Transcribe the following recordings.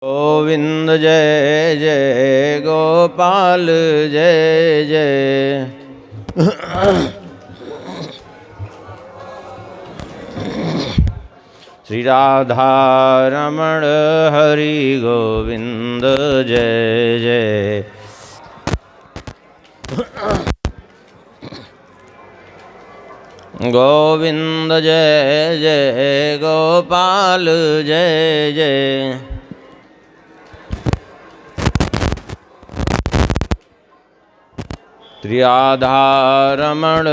गोविंद जय जय गोपाल जय जय। श्री राधा रमण हरि गोविंद जय जय। गोविंद जय जय गोपाल जय जय। श्री राधा रमण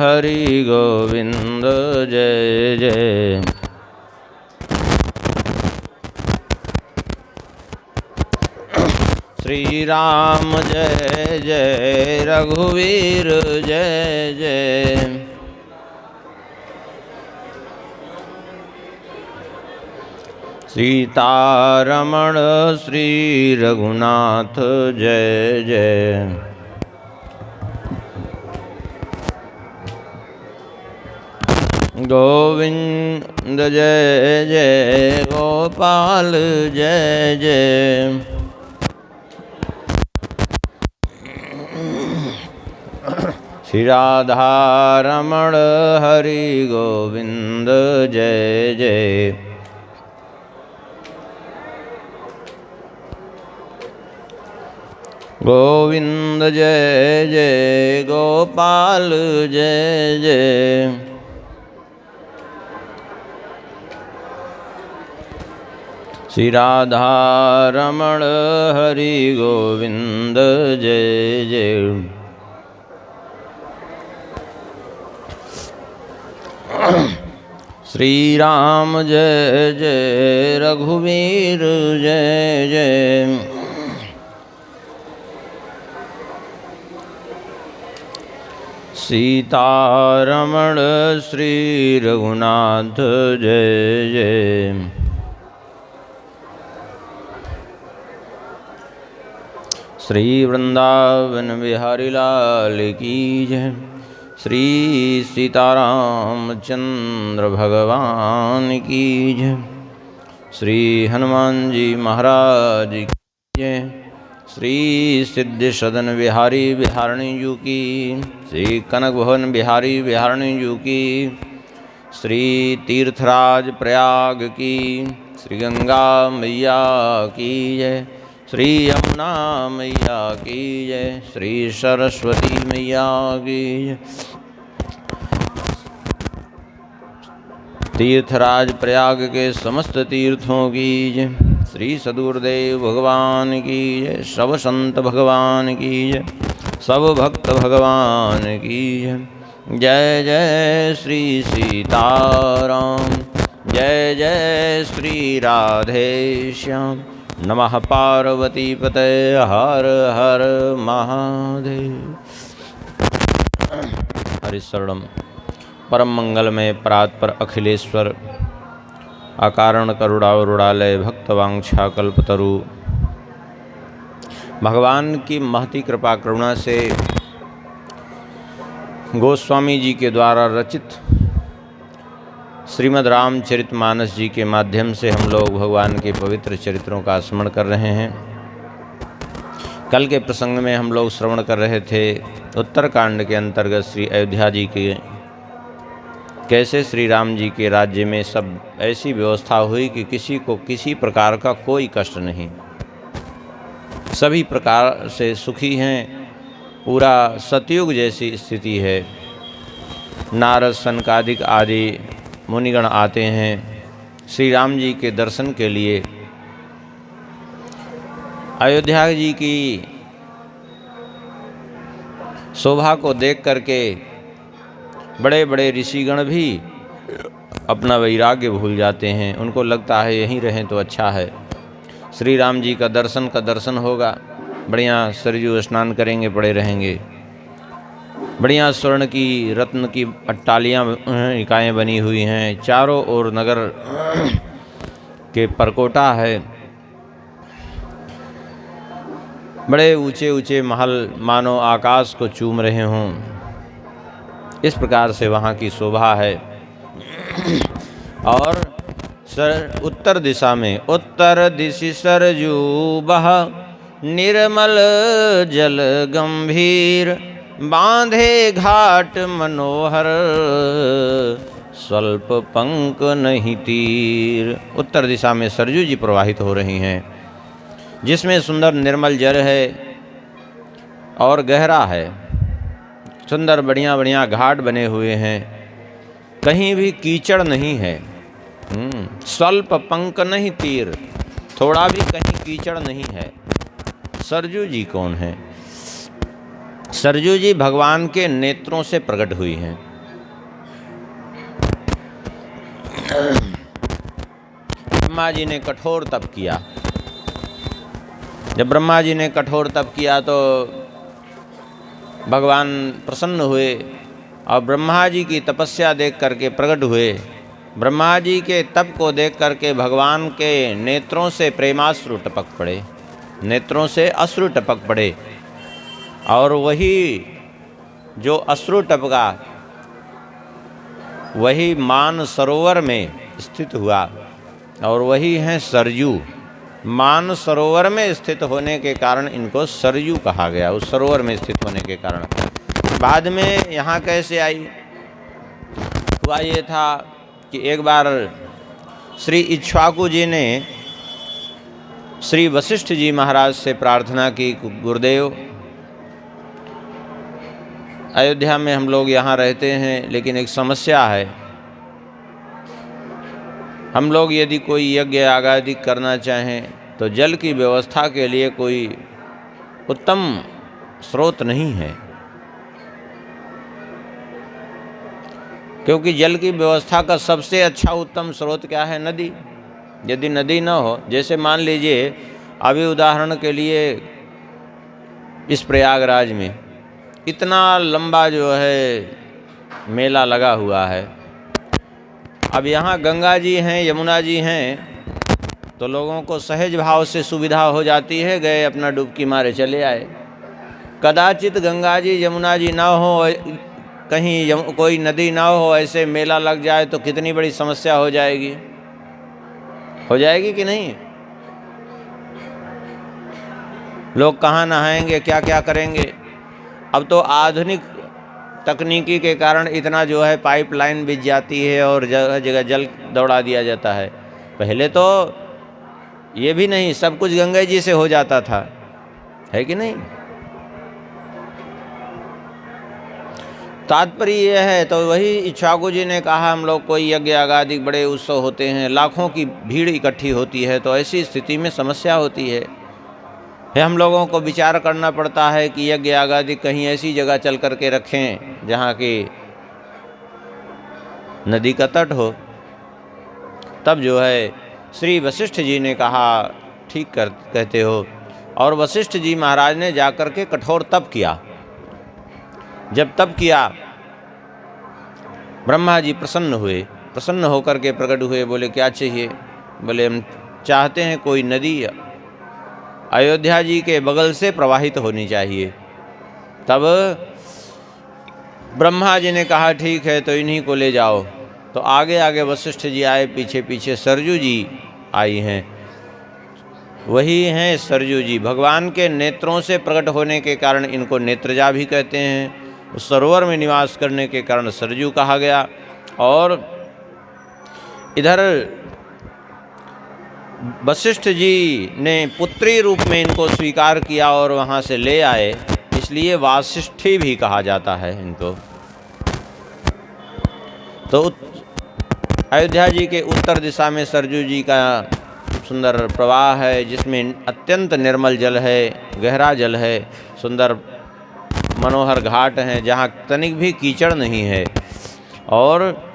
हरि गोविंद जय जय। श्री राम जय जय रघुवीर जय जय। सीतारमण श्री रघुनाथ जय जय। गोविंद जय जय गोपाल जय जय। श्री राधा रमण हरि गोविंद जय जय। गोविंद जय जय गोपाल जय जय। श्री राधा रमण हरि गोविंद जय जय। श्री राम जय जय रघुवीर जय जय। सीतारमण श्री रघुनाथ जय जय। श्री वृंदावन बिहारी लाल की जय। श्री सीतारामचंद्र भगवान की जय। श्री हनुमान जी महाराज की जय। श्री सिद्धि सदन बिहारी बिहारणी जू की। श्री कनक भवन बिहारी बिहारणी जू की। श्री तीर्थराज प्रयाग की। श्री गंगा मैया की जय। श्री यमुना मैया की जय। श्री सरस्वती मैया की जय। तीर्थराज प्रयाग के समस्त तीर्थों की जय। श्री सदगुरुदेव भगवान की जय। सब संत भगवान की जय। सब भक्त भगवान की जय। जय जय श्री सीताराम। जय जय श्री राधे श्याम। नमः पार्वती पते हर हर महादेव। हरिशरणम। परम मंगलमय परात्पर अखिलेश्वर अकारण करुणावरुणालय भक्तवांछा कल्पतरु भगवान की महती कृपा करुणा से गोस्वामी जी के द्वारा रचित श्रीमद् रामचरितमानस जी के माध्यम से हम लोग भगवान के पवित्र चरित्रों का स्मरण कर रहे हैं। कल के प्रसंग में हम लोग श्रवण कर रहे थे उत्तरकांड के अंतर्गत श्री अयोध्या जी के कैसे श्री राम जी के राज्य में सब ऐसी व्यवस्था हुई कि किसी को किसी प्रकार का कोई कष्ट नहीं, सभी प्रकार से सुखी हैं। पूरा सतयुग जैसी स्थिति है। नारद सनकादिक आदि मुनिगण आते हैं श्री राम जी के दर्शन के लिए। अयोध्या जी की शोभा को देख करके बड़े बड़े ऋषिगण भी अपना वैराग्य भूल जाते हैं। उनको लगता है यहीं रहें तो अच्छा है। श्री राम जी का दर्शन होगा, बढ़िया सरयू स्नान करेंगे, पड़े रहेंगे। बढ़िया स्वर्ण की रत्न की अट्टालियाँ इकाएँ बनी हुई हैं। चारों ओर नगर के परकोटा है। बड़े ऊंचे ऊंचे महल मानो आकाश को चूम रहे हों, इस प्रकार से वहाँ की शोभा है। और उत्तर दिशा में, उत्तर दिशि सरजू बह निर्मल जल गंभीर, बांधे घाट मनोहर स्वल्प पंक नहीं तीर। उत्तर दिशा में सरजू जी प्रवाहित हो रही हैं, जिसमें सुंदर निर्मल जल है और गहरा है। सुंदर बढ़िया बढ़िया घाट बने हुए हैं, कहीं भी कीचड़ नहीं है। स्वल्प पंक नहीं तीर, थोड़ा भी कहीं कीचड़ नहीं है। सरजू जी कौन है? सरजू जी भगवान के नेत्रों से प्रकट हुई हैं। ब्रह्मा जी ने कठोर तप किया। जब ब्रह्मा जी ने कठोर तप किया तो भगवान प्रसन्न हुए और ब्रह्मा जी की तपस्या देख करके प्रकट हुए। ब्रह्मा जी के तप को देख करके भगवान के नेत्रों से प्रेमाश्रु टपक पड़े, नेत्रों से अश्रु टपक पड़े। और वही जो अश्रु टपका वही मान सरोवर में स्थित हुआ, और वही हैं सरजू। मान सरोवर में स्थित होने के कारण इनको सरजू कहा गया, उस सरोवर में स्थित होने के कारण। बाद में यहाँ कैसे आई? हुआ ये था कि एक बार श्री इक्ष्वाकु जी ने श्री वशिष्ठ जी महाराज से प्रार्थना की, गुरुदेव अयोध्या में हम लोग यहाँ रहते हैं, लेकिन एक समस्या है। हम लोग यदि कोई यज्ञ आदि करना चाहें तो जल की व्यवस्था के लिए कोई उत्तम स्रोत नहीं है, क्योंकि जल की व्यवस्था का सबसे अच्छा उत्तम स्रोत क्या है? नदी। यदि नदी न हो, जैसे मान लीजिए अभी उदाहरण के लिए इस प्रयागराज में इतना लंबा जो है मेला लगा हुआ है। अब यहाँ गंगा जी हैं, यमुना जी हैं, तो लोगों को सहज भाव से सुविधा हो जाती है, गए अपना डुबकी मारे चले आए। कदाचित गंगा जी यमुना जी ना हो, कहीं कोई नदी ना हो, ऐसे मेला लग जाए तो कितनी बड़ी समस्या हो जाएगी। हो जाएगी कि नहीं? लोग कहाँ नहाएंगे, क्या क्या करेंगे? अब तो आधुनिक तकनीकी के कारण इतना जो है पाइपलाइन बिछ जाती है और जगह जगह जल दौड़ा दिया जाता है। पहले तो ये भी नहीं, सब कुछ गंगा जी से हो जाता था, है कि नहीं? तात्पर्य यह है, तो वही इक्ष्वाकु जी ने कहा हम लोग कोई यज्ञ आदि बड़े उत्सव होते हैं, लाखों की भीड़ इकट्ठी होती है, तो ऐसी स्थिति में समस्या होती है। हम लोगों को विचार करना पड़ता है कि यज्ञ आदि कहीं ऐसी जगह चल करके रखें जहाँ की नदी का तट हो। तब जो है श्री वशिष्ठ जी ने कहा ठीक कहते हो, और वशिष्ठ जी महाराज ने जाकर के कठोर तप किया। जब तप किया ब्रह्मा जी प्रसन्न हुए, प्रसन्न होकर के प्रकट हुए, बोले क्या चाहिए? बोले हम चाहते हैं कोई नदी अयोध्या जी के बगल से प्रवाहित होनी चाहिए। तब ब्रह्मा जी ने कहा ठीक है, तो इन्हीं को ले जाओ। तो आगे आगे वशिष्ठ जी आए, पीछे पीछे सरजू जी आई हैं। वही हैं सरजू जी, भगवान के नेत्रों से प्रकट होने के कारण इनको नेत्रजा भी कहते हैं। उस सरोवर में निवास करने के कारण सरजू कहा गया। और इधर वशिष्ठ जी ने पुत्री रूप में इनको स्वीकार किया और वहाँ से ले आए, इसलिए वासिष्ठी भी कहा जाता है इनको। तो अयोध्या जी के उत्तर दिशा में सरजू जी का सुंदर प्रवाह है, जिसमें अत्यंत निर्मल जल है, गहरा जल है, सुंदर मनोहर घाट हैं जहाँ तनिक भी कीचड़ नहीं है। और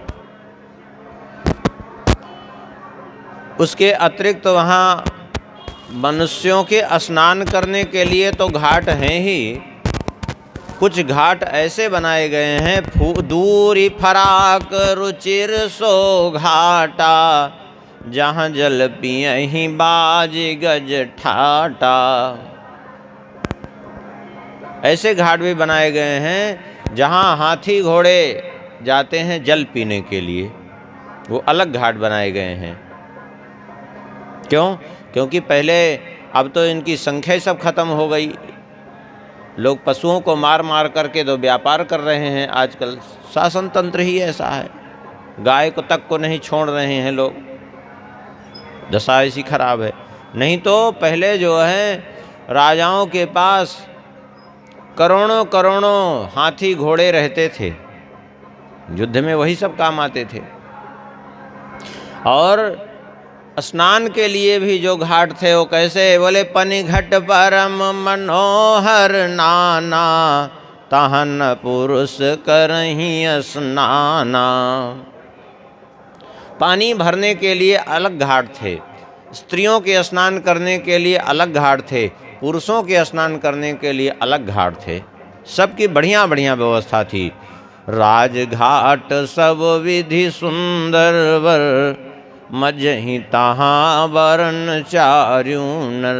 उसके अतिरिक्त तो वहाँ मनुष्यों के स्नान करने के लिए तो घाट हैं ही, कुछ घाट ऐसे बनाए गए हैं दूरी फराक रुचिर सो घाटा, जहाँ जल पियहि बाज गज ठाटा। ऐसे घाट भी बनाए गए हैं जहाँ हाथी घोड़े जाते हैं जल पीने के लिए, वो अलग घाट बनाए गए हैं। क्यों? क्योंकि पहले, अब तो इनकी संख्या ही सब खत्म हो गई। लोग पशुओं को मार मार करके तो व्यापार कर रहे हैं आजकल। शासन तंत्र ही ऐसा है, गाय को तक को नहीं छोड़ रहे हैं लोग, दशा ऐसी खराब है। नहीं तो पहले जो है राजाओं के पास करोड़ों करोड़ों हाथी घोड़े रहते थे, युद्ध में वही सब काम आते थे। और स्नान के लिए भी जो घाट थे वो कैसे, बोले पनि घट परम मनोहर नाना, तहन पुरुष करहीं स्नाना। पानी भरने के लिए अलग घाट थे, स्त्रियों के स्नान करने के लिए अलग घाट थे, पुरुषों के स्नान करने के लिए अलग घाट थे। सबकी बढ़िया बढ़िया व्यवस्था थी। राजघाट सब विधि सुंदर वर, मजहि तहाँ वर्ण चार्यू नर।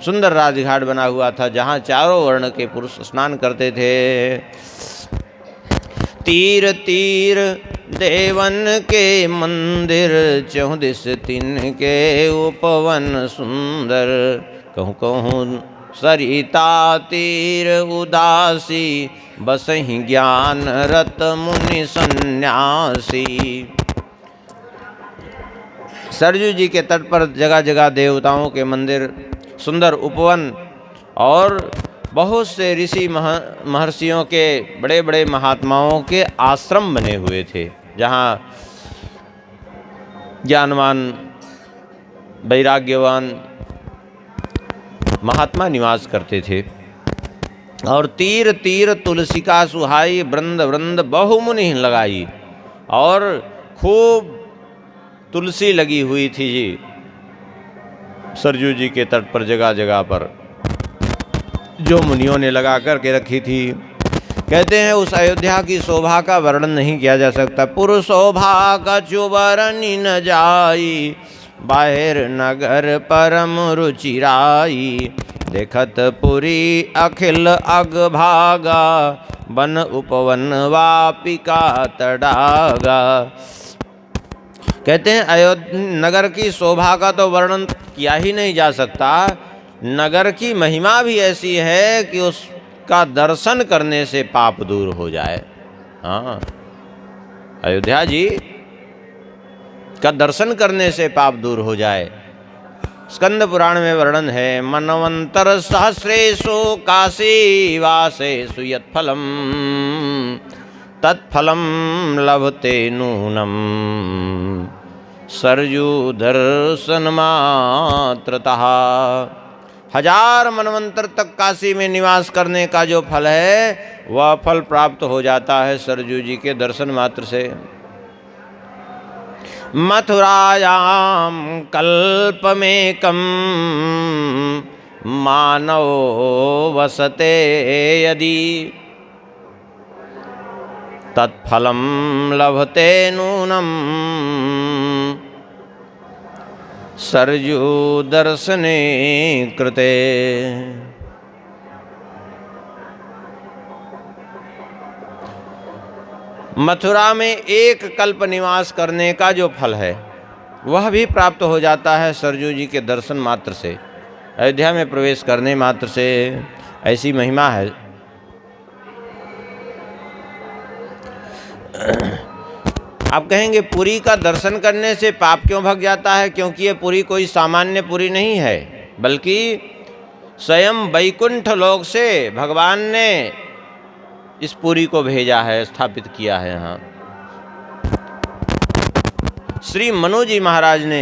सुंदर राजघाट बना हुआ था जहाँ चारों वर्ण के पुरुष स्नान करते थे। तीर तीर देवन के मंदिर, चौदिस तिन के उपवन सुंदर। कहूँ कहूँ सरिता तीर उदासी, बसहि ज्ञान रत मुनि सन्यासी। सरजू जी के तट पर जगह जगह देवताओं के मंदिर, सुंदर उपवन और बहुत से ऋषि महर्षियों के, बड़े बड़े महात्माओं के आश्रम बने हुए थे, जहाँ ज्ञानवान वैराग्यवान महात्मा निवास करते थे। और तीर तीर तुलसी का सुहाई, वृंद वृंद बहुमुनि लगाई। और खूब तुलसी लगी हुई थी जी सरजू जी के तट पर, जगह जगह पर, जो मुनियों ने लगा कर के रखी थी। कहते हैं उस अयोध्या की शोभा का वर्णन नहीं किया जा सकता। पुर शोभा कछु वर्णि न जाई, बाहिर नगर परम रुचिराई। देखत पुरी अखिल अग भागा, वन उपवन वापिका तड़ागा। कहते हैं अयोध्या नगर की शोभा का तो वर्णन किया ही नहीं जा सकता। नगर की महिमा भी ऐसी है कि उसका दर्शन करने से पाप दूर हो जाए। हाँ, अयोध्या जी का दर्शन करने से पाप दूर हो जाए। स्कंद पुराण में वर्णन है, मनवंतर सहस्रेषु काशी वासेषु यत्फलम, तत्फलम लभते नूनम, सरजू दर्शन मात्रतः। 1000 मनवंतर तक काशी में निवास करने का जो फल है, वह फल प्राप्त हो जाता है सरजू जी के दर्शन मात्र से। मथुरायाम कल्पमेकम, मानव वसते यदि, तत्फलम लभते नूनम, सरजू दर्शने कृते। मथुरा में एक कल्प निवास करने का जो फल है, वह भी प्राप्त हो जाता है सरजू जी के दर्शन मात्र से, अयोध्या में प्रवेश करने मात्र से। ऐसी महिमा है। आप कहेंगे पुरी का दर्शन करने से पाप क्यों भग जाता है? क्योंकि ये पुरी कोई सामान्य पुरी नहीं है, बल्कि स्वयं वैकुंठ लोक से भगवान ने इस पुरी को भेजा है, स्थापित किया है। यहाँ श्री मनु जी महाराज ने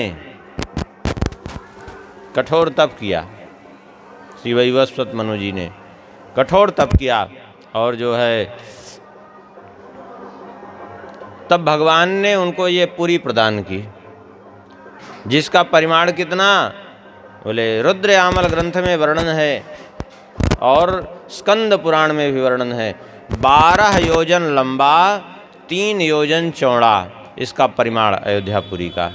कठोर तप किया, श्री वैवस्वत मनु जी ने कठोर तप किया, और जो है तब भगवान ने उनको ये पुरी प्रदान की, जिसका परिमाण कितना, बोले रुद्र यामल ग्रंथ में वर्णन है और स्कंद पुराण में भी वर्णन है। 12 योजन लंबा, 3 योजन चौड़ा इसका परिमाण अयोध्यापुरी का।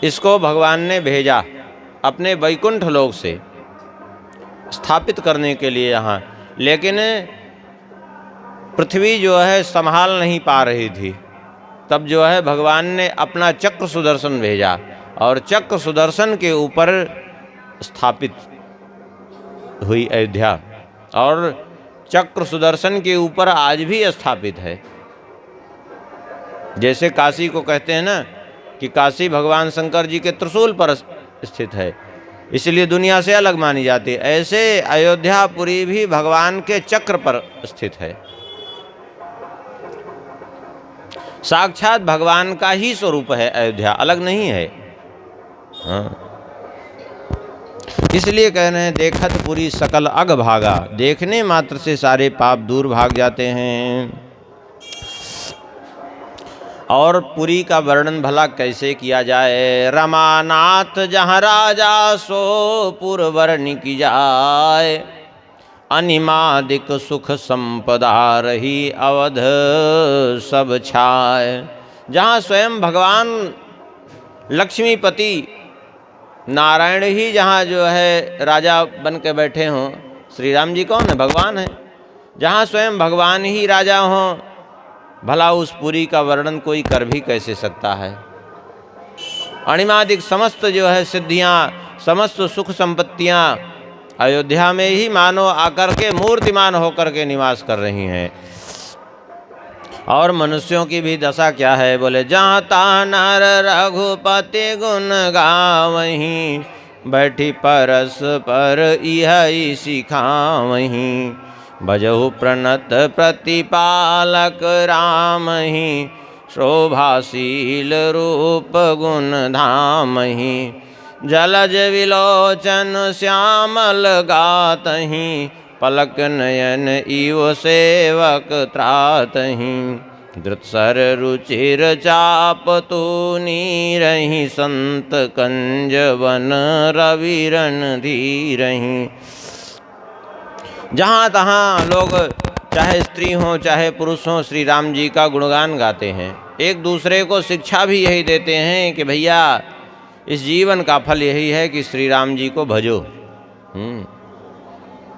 इसको भगवान ने भेजा अपने वैकुंठ लोक से स्थापित करने के लिए यहाँ, लेकिन पृथ्वी जो है संभाल नहीं पा रही थी। तब जो है भगवान ने अपना चक्र सुदर्शन भेजा और चक्र सुदर्शन के ऊपर स्थापित हुई अयोध्या, और चक्र सुदर्शन के ऊपर आज भी स्थापित है। जैसे काशी को कहते हैं ना कि काशी भगवान शंकर जी के त्रिशूल पर स्थित है, इसलिए दुनिया से अलग मानी जाती है, ऐसे अयोध्यापुरी भी भगवान के चक्र पर स्थित है। साक्षात भगवान का ही स्वरूप है अयोध्या, अलग नहीं है। हाँ, इसलिए कह रहे हैं देखत पुरी सकल अग भागा, देखने मात्र से सारे पाप दूर भाग जाते हैं। और पुरी का वर्णन भला कैसे किया जाए। रमानाथ जहाँ राजा सो पुर वर्ण की जाए, अनिमादिक सुख संपदा रही अवध सब छाए। जहाँ स्वयं भगवान लक्ष्मीपति नारायण ही जहाँ जो है राजा बन के बैठे हों, श्री राम जी कौन है? भगवान है। जहाँ स्वयं भगवान ही राजा हों, भला उस पुरी का वर्णन कोई कर भी कैसे सकता है। अणिमादिक समस्त जो है सिद्धियाँ, समस्त सुख संपत्तियाँ अयोध्या में ही मानो आकर के मूर्तिमान होकर के निवास कर रही हैं। और मनुष्यों की भी दशा क्या है? बोले जहाँ ता नर रघुपति गुण गावहीं, बैठी परस पर इह सिखावहीं। भजहु प्रणत प्रतिपालक राम ही, शोभाशील रूप गुण धाम ही। जलज विलोचन श्यामल गातहीं, पलक नयन इव सेवक त्रातहीं। धृतसर रुचिर चाप तूनी रही, संत कंज वन रविरन धीरहीं। जहाँ तहाँ लोग चाहे स्त्री हों चाहे पुरुष हों श्री राम जी का गुणगान गाते हैं। एक दूसरे को शिक्षा भी यही देते हैं कि भैया इस जीवन का फल यही है कि श्री राम जी को भजो।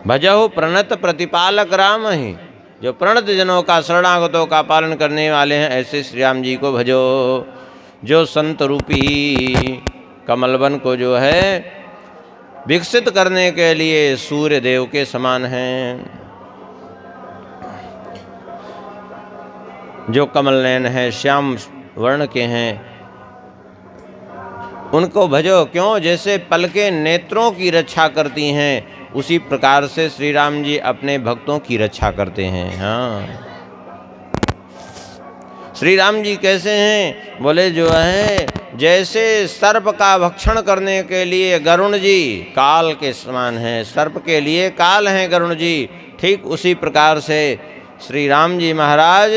भजहु प्रणत प्रतिपालक राम ही, जो प्रणत जनों का शरणागतों का पालन करने वाले हैं, ऐसे श्री राम जी को भजो। जो संत रूपी कमलवन को जो है विकसित करने के लिए सूर्य देव के समान हैं। जो कमल नयन है, श्याम वर्ण के हैं, उनको भजो। क्यों? जैसे पलकें नेत्रों की रक्षा करती हैं, उसी प्रकार से श्री राम जी अपने भक्तों की रक्षा करते हैं। हाँ, श्री राम जी कैसे हैं? बोले जो है जैसे सर्प का भक्षण करने के लिए गरुण जी काल के समान हैं, सर्प के लिए काल हैं गरुण जी, ठीक उसी प्रकार से श्री राम जी महाराज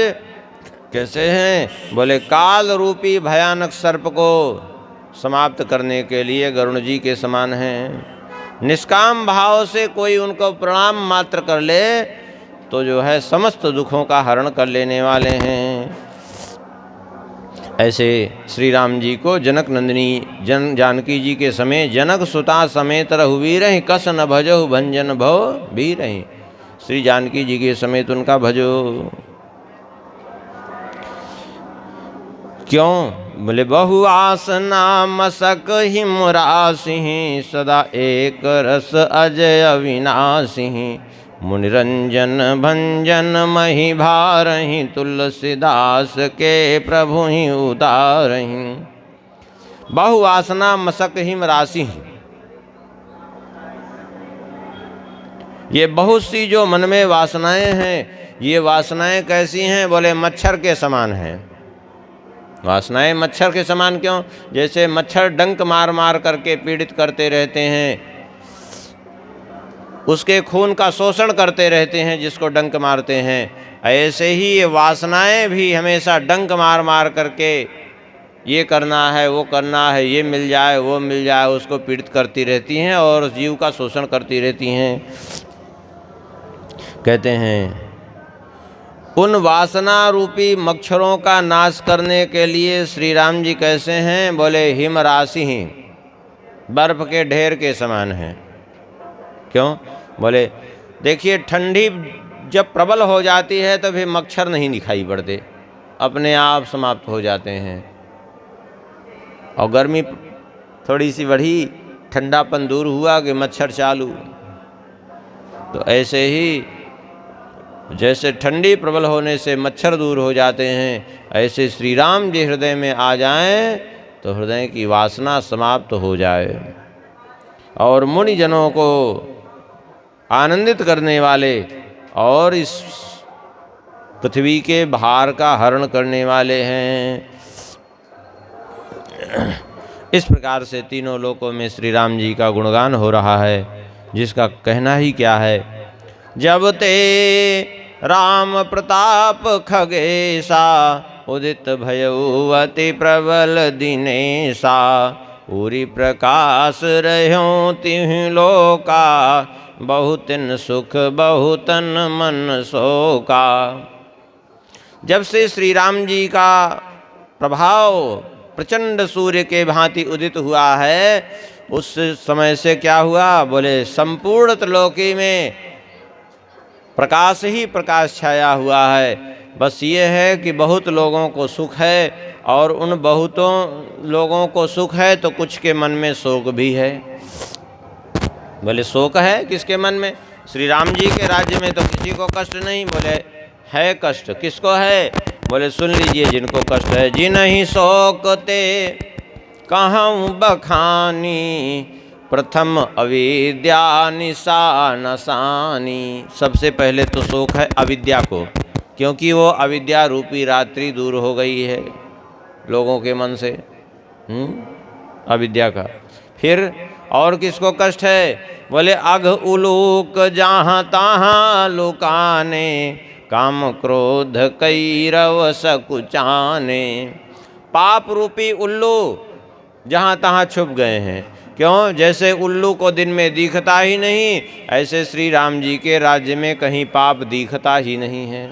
कैसे हैं? बोले काल रूपी भयानक सर्प को समाप्त करने के लिए गरुण जी के समान हैं। निष्काम भाव से कोई उनको प्रणाम मात्र कर ले तो जो है समस्त दुखों का हरण कर लेने वाले हैं। ऐसे श्री राम जी को जनक नंदिनी जानकी जी के समय जनक सुता समेत रघुवीर रही, कस न भजहु भंजन भव भी रही। श्री जानकी जी के समेत उनका भजो। क्यों? बोले बहु आसना मसक हिम रासिं, सदा एक रस अजय अविनाशिं। मुनिरंजन भंजन मही भारहीं, तुलसीदास के प्रभु ही उतारहीं। बहुवासना मसक हिम राशि, ये बहुत सी जो मन में वासनाएं हैं, ये वासनाएं कैसी हैं? बोले मच्छर के समान हैं। वासनाएं मच्छर के समान क्यों? जैसे मच्छर डंक मार मार करके पीड़ित करते रहते हैं, उसके खून का शोषण करते रहते हैं जिसको डंक मारते हैं, ऐसे ही ये वासनाएं भी हमेशा डंक मार मार करके ये करना है वो करना है, ये मिल जाए वो मिल जाए, उसको पीड़ित करती रहती हैं और जीव का शोषण करती रहती हैं। कहते हैं उन वासना रूपी मच्छरों का नाश करने के लिए श्री राम जी कैसे हैं? बोले हिम राशि ही, बर्फ के ढेर के समान हैं। क्यों? बोले देखिए ठंडी जब प्रबल हो जाती है तो फिर मच्छर नहीं दिखाई पड़ते, अपने आप समाप्त हो जाते हैं। और गर्मी थोड़ी सी बढ़ी, ठंडापन दूर हुआ कि मच्छर चालू। तो ऐसे ही जैसे ठंडी प्रबल होने से मच्छर दूर हो जाते हैं, ऐसे श्री राम जी हृदय में आ जाएं तो हृदय की वासना समाप्त हो जाए। और मुनिजनों को आनंदित करने वाले और इस पृथ्वी के भार का हरण करने वाले हैं। इस प्रकार से तीनों लोकों में श्री राम जी का गुणगान हो रहा है, जिसका कहना ही क्या है। जब ते राम प्रताप खगेसा, उदित भयउ अति प्रबल दिनेसा, पूरी प्रकाश रह्यो तिहुँ लोका, बहुतिन सुख बहुतन मन शोका। जब से श्री राम जी का प्रभाव प्रचंड सूर्य के भांति उदित हुआ है, उस समय से क्या हुआ, बोले संपूर्ण त्रिलोकी में प्रकाश ही प्रकाश छाया हुआ है। बस ये है कि बहुत लोगों को सुख है, और उन बहुतों लोगों को सुख है तो कुछ के मन में शोक भी है। बोले शोक है किसके मन में? श्री राम जी के राज्य में तो किसी को कष्ट नहीं। बोले है कष्ट, किसको है? बोले सुन लीजिए जिनको कष्ट है। जिन्हीं शोकते कहूँ बखानी, प्रथम अविद्या निशा नसानी। सबसे पहले तो शोक है अविद्या को, क्योंकि वो अविद्या रूपी रात्रि दूर हो गई है लोगों के मन से, अविद्या का। फिर और किसको कष्ट है? बोले अघ उलूक जहाँ तहाँ लुकाने, काम क्रोध कैरव सकुचाने। पाप रूपी उल्लू जहाँ तहाँ छुप गए हैं। क्यों? जैसे उल्लू को दिन में दिखता ही नहीं, ऐसे श्री राम जी के राज्य में कहीं पाप दिखता ही नहीं है।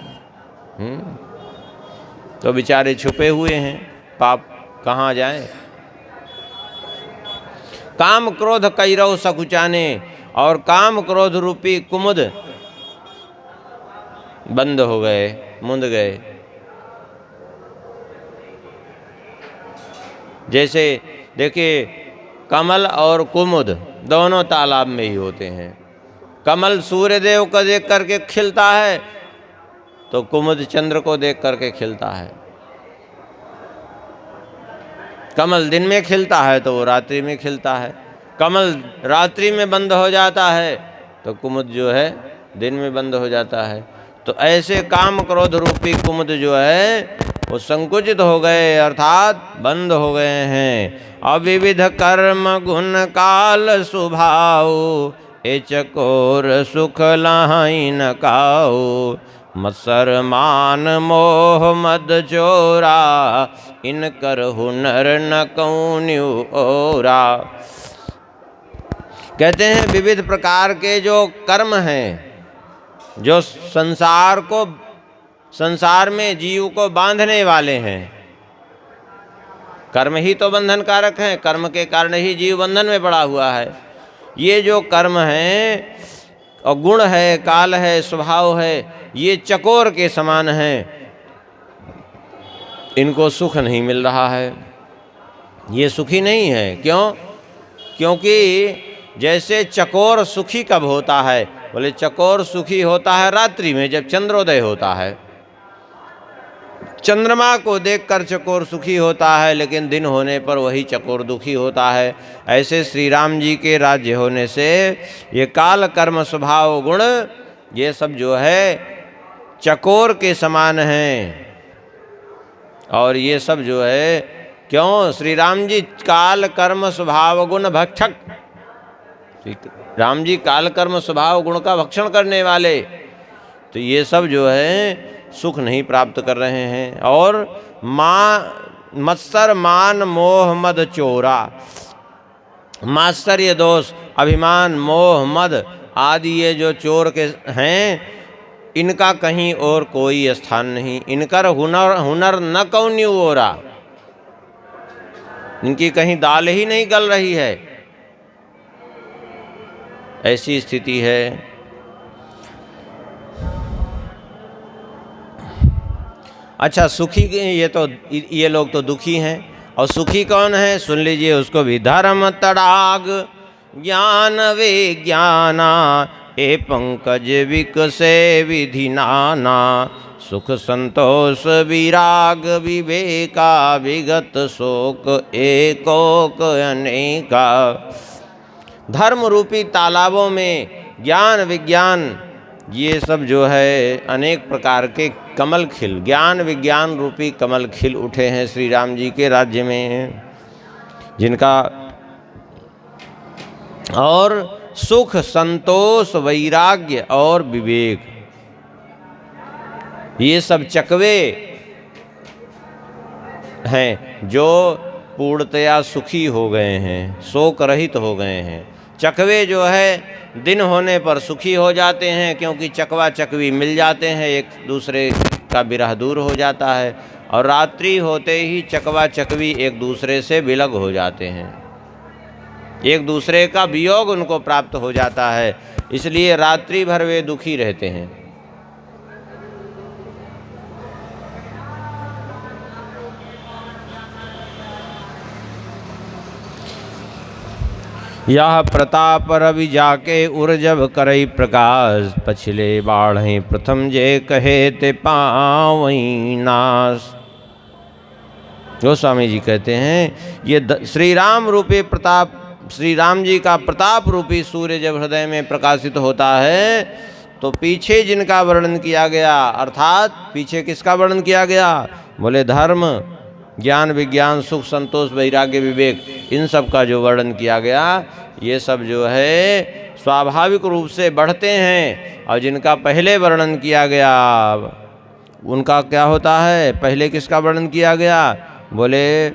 तो बेचारे छुपे हुए हैं, पाप कहाँ जाए। काम क्रोध कैरव सकुचाने, और काम क्रोध रूपी कुमुद बंद हो गए, मुंद गए। जैसे देखिए कमल और कुमुद दोनों तालाब में ही होते हैं। कमल सूर्य देव को देख करके खिलता है, तो कुमुद चंद्र को देख करके खिलता है। कमल दिन में खिलता है तो वो रात्रि में खिलता है। कमल रात्रि में बंद हो जाता है तो कुमुद जो है दिन में बंद हो जाता है। तो ऐसे काम क्रोध रूपी कुमुद जो है वो संकुचित हो गए, अर्थात बंद हो गए हैं। अविविध कर्म गुण काल सुभाव, ए चकोर सुख लाहि न काऊ। मत्सर मान मोह मद चोरा, इनकर हुनर न कौन्यू ओरा। कहते हैं विविध प्रकार के जो कर्म हैं, जो संसार में जीव को बांधने वाले हैं। कर्म ही तो बंधन कारक हैं, कर्म के कारण ही जीव बंधन में पड़ा हुआ है। ये जो कर्म हैं और गुण है, काल है, स्वभाव है, ये चकोर के समान हैं। इनको सुख नहीं मिल रहा है, ये सुखी नहीं है। क्यों? क्योंकि जैसे चकोर सुखी कब होता है? बोले चकोर सुखी होता है रात्रि में, जब चंद्रोदय होता है। चंद्रमा को देखकर चकोर सुखी होता है, लेकिन दिन होने पर वही चकोर दुखी होता है। ऐसे श्री राम जी के राज्य होने से ये काल कर्म स्वभाव गुण ये सब जो है चकोर के समान हैं। और ये सब जो है क्यों? श्री राम जी काल कर्म स्वभाव गुण भक्षक, राम जी काल कर्म स्वभाव गुण का भक्षण करने वाले। तो ये सब जो है सुख नहीं प्राप्त कर रहे हैं। और मत्सर मान मोह मद चोरा, मात्सर्य दोष, अभिमान, मोह, मद आदि ये जो चोर के हैं, इनका कहीं और कोई स्थान नहीं। इनकर हुनर न कौन्यू ओरा, इनकी कहीं दाल ही नहीं गल रही है, ऐसी स्थिति है। अच्छा, सुखी ये लोग तो दुखी हैं। और सुखी कौन है? सुन लीजिए उसको भी। धर्म तड़ाग ज्ञान विज्ञाना, ए पंकज विकसे विधि नाना। सुख संतोष विराग विवेका, विगत शोक एकोक अनेका। धर्म रूपी तालाबों में ज्ञान विज्ञान ये सब जो है अनेक प्रकार के कमल खिल, ज्ञान विज्ञान रूपी कमल खिल उठे हैं श्री राम जी के राज्य में, जिनका और सुख संतोष वैराग्य और विवेक ये सब चकवे हैं जो पूर्णतया सुखी हो गए हैं, शोक रहित हो गए हैं। चकवे जो है दिन होने पर सुखी हो जाते हैं, क्योंकि चकवा चकवी मिल जाते हैं, एक दूसरे का विरह दूर हो जाता है, और रात्रि होते ही चकवा चकवी एक दूसरे से विलग हो जाते हैं, एक दूसरे का वियोग उनको प्राप्त हो जाता है, इसलिए रात्रि भर वे दुखी रहते हैं। यह प्रताप रवि जाके उर्जब करई प्रकाश, पछिले बाढ़े प्रथम जे कहे ते पावई नाश। गोस्वामी जी कहते हैं ये श्री राम रूपी प्रताप, श्री राम जी का प्रताप रूपी सूर्य जब हृदय में प्रकाशित होता है तो पीछे जिनका वर्णन किया गया, अर्थात पीछे किसका वर्णन किया गया? बोले धर्म ज्ञान विज्ञान सुख संतोष वैराग्य विवेक, इन सब का जो वर्णन किया गया ये सब जो है स्वाभाविक रूप से बढ़ते हैं, और जिनका पहले वर्णन किया गया उनका क्या होता है? पहले किसका वर्णन किया गया? बोले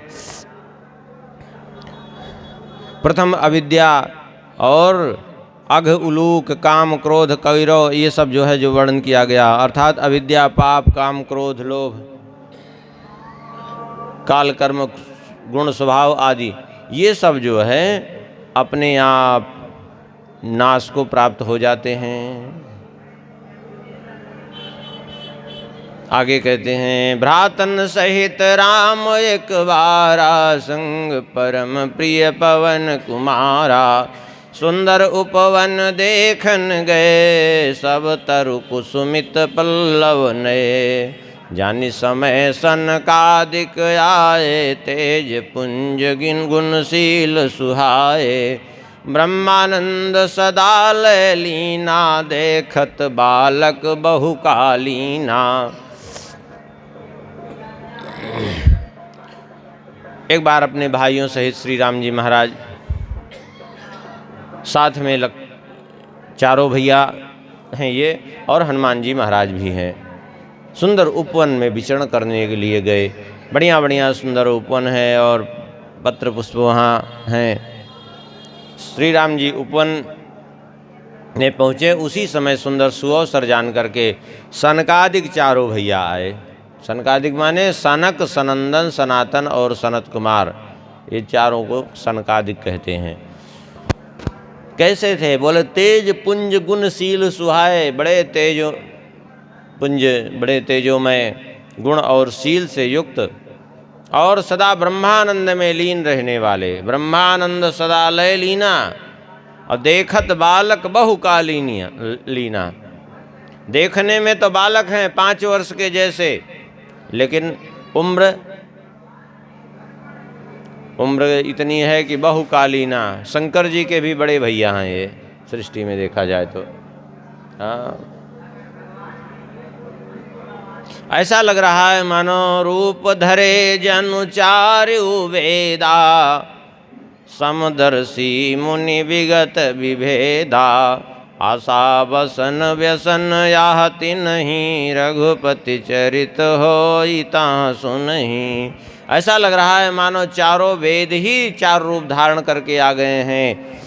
प्रथम अविद्या और अघ उलूक काम क्रोध कौरव, ये सब जो है जो वर्णन किया गया, अर्थात अविद्या पाप काम क्रोध लोभ काल कर्म गुण स्वभाव आदि, ये सब जो है अपने आप नाश को प्राप्त हो जाते हैं। आगे कहते हैं भ्रातन सहित राम एक बारा, संग परम प्रिय पवन कुमारा। सुंदर उपवन देखन गए, सब तरु कुसुमित पल्लव नए। जानि समय सनकादिक आए, तेज पुंज गिन गुणशील सुहाए। ब्रह्मानंद सदा लय लीना, देखत बालक बहुकालीना। एक बार अपने भाइयों सहित श्री राम जी महाराज साथ में चारों भैया हैं ये, और हनुमान जी महाराज भी हैं, सुंदर उपवन में विचरण करने के लिए गए। बढ़िया बढ़िया सुंदर उपवन है और पत्र पुष्प वहाँ हैं। श्री राम जी उपवन में पहुँचे, उसी समय सुंदर सुअवसर जान करके सनकादिक चारों भैया आए। सनकादिक माने सनक, सनंदन, सनातन और सनत कुमार, ये चारों को सनकादिक कहते हैं। कैसे थे? बोले तेज पुंज गुणशील सुहाए, बड़े तेजो पुंज, बड़े तेजोमय गुण और शील से युक्त, और सदा ब्रह्मानंद में लीन रहने वाले। ब्रह्मानंद सदा लय लीना, और देखत बालक बहुकालीनिया लीना। देखने में तो बालक हैं 5 वर्ष के जैसे, लेकिन उम्र इतनी है कि बहुकालीना। शंकर जी के भी बड़े भैया हैं ये, सृष्टि में देखा जाए तो। हाँ, ऐसा लग रहा है मानो रूप धरे जनु चारु वेदा, समदर्शी मुनि विगत विभेदा। आशा बसन व्यसन याहति नहीं, रघुपति चरित होई ताँ सुनहि। ऐसा लग रहा है मानो चारों वेद ही 4 रूप धारण करके आ गए हैं।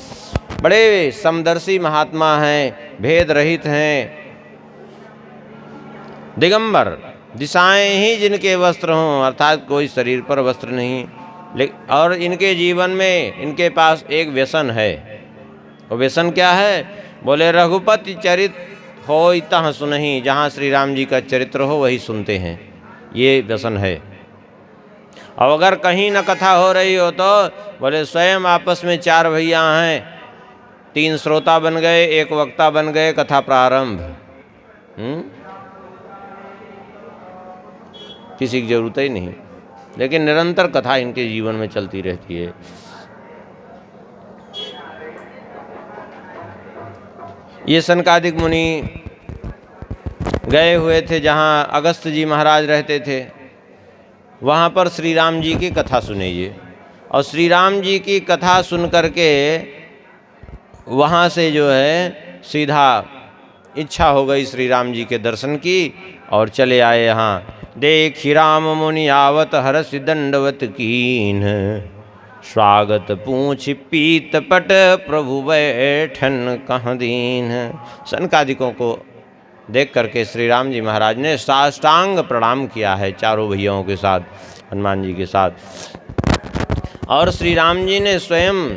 बड़े समदर्शी महात्मा हैं, भेद रहित हैं, दिगंबर, दिशाएं ही जिनके वस्त्र हों, अर्थात कोई शरीर पर वस्त्र नहीं। और इनके जीवन में इनके पास एक व्यसन है। वो व्यसन क्या है? बोले रघुपति चरित होई तह सुनहि, जहाँ श्री राम जी का चरित्र हो वही सुनते हैं, ये व्यसन है। और अगर कहीं न कथा हो रही हो तो बोले स्वयं आपस में 4 भैया हैं, 3 श्रोता बन गए, 1 वक्ता बन गए, कथा प्रारंभ। किसी की जरूरत ही नहीं, लेकिन निरंतर कथा इनके जीवन में चलती रहती है। ये सनकादिक मुनि गए हुए थे जहाँ अगस्त जी महाराज रहते थे, वहाँ पर श्री राम जी की कथा सुनिए। और श्री राम जी की कथा सुन करके वहाँ से जो है सीधा इच्छा हो गई श्री राम जी के दर्शन की, और चले आए यहाँ। देखी राम मुनि आवत हरसि दंडवत कीन, स्वागत पूछ पीत पट प्रभु बैठन कहाँ दीन। सनकादिकों को देख करके श्री राम जी महाराज ने साष्टांग प्रणाम किया है चारों भैयाओं के साथ, हनुमान जी के साथ। और श्री राम जी ने स्वयं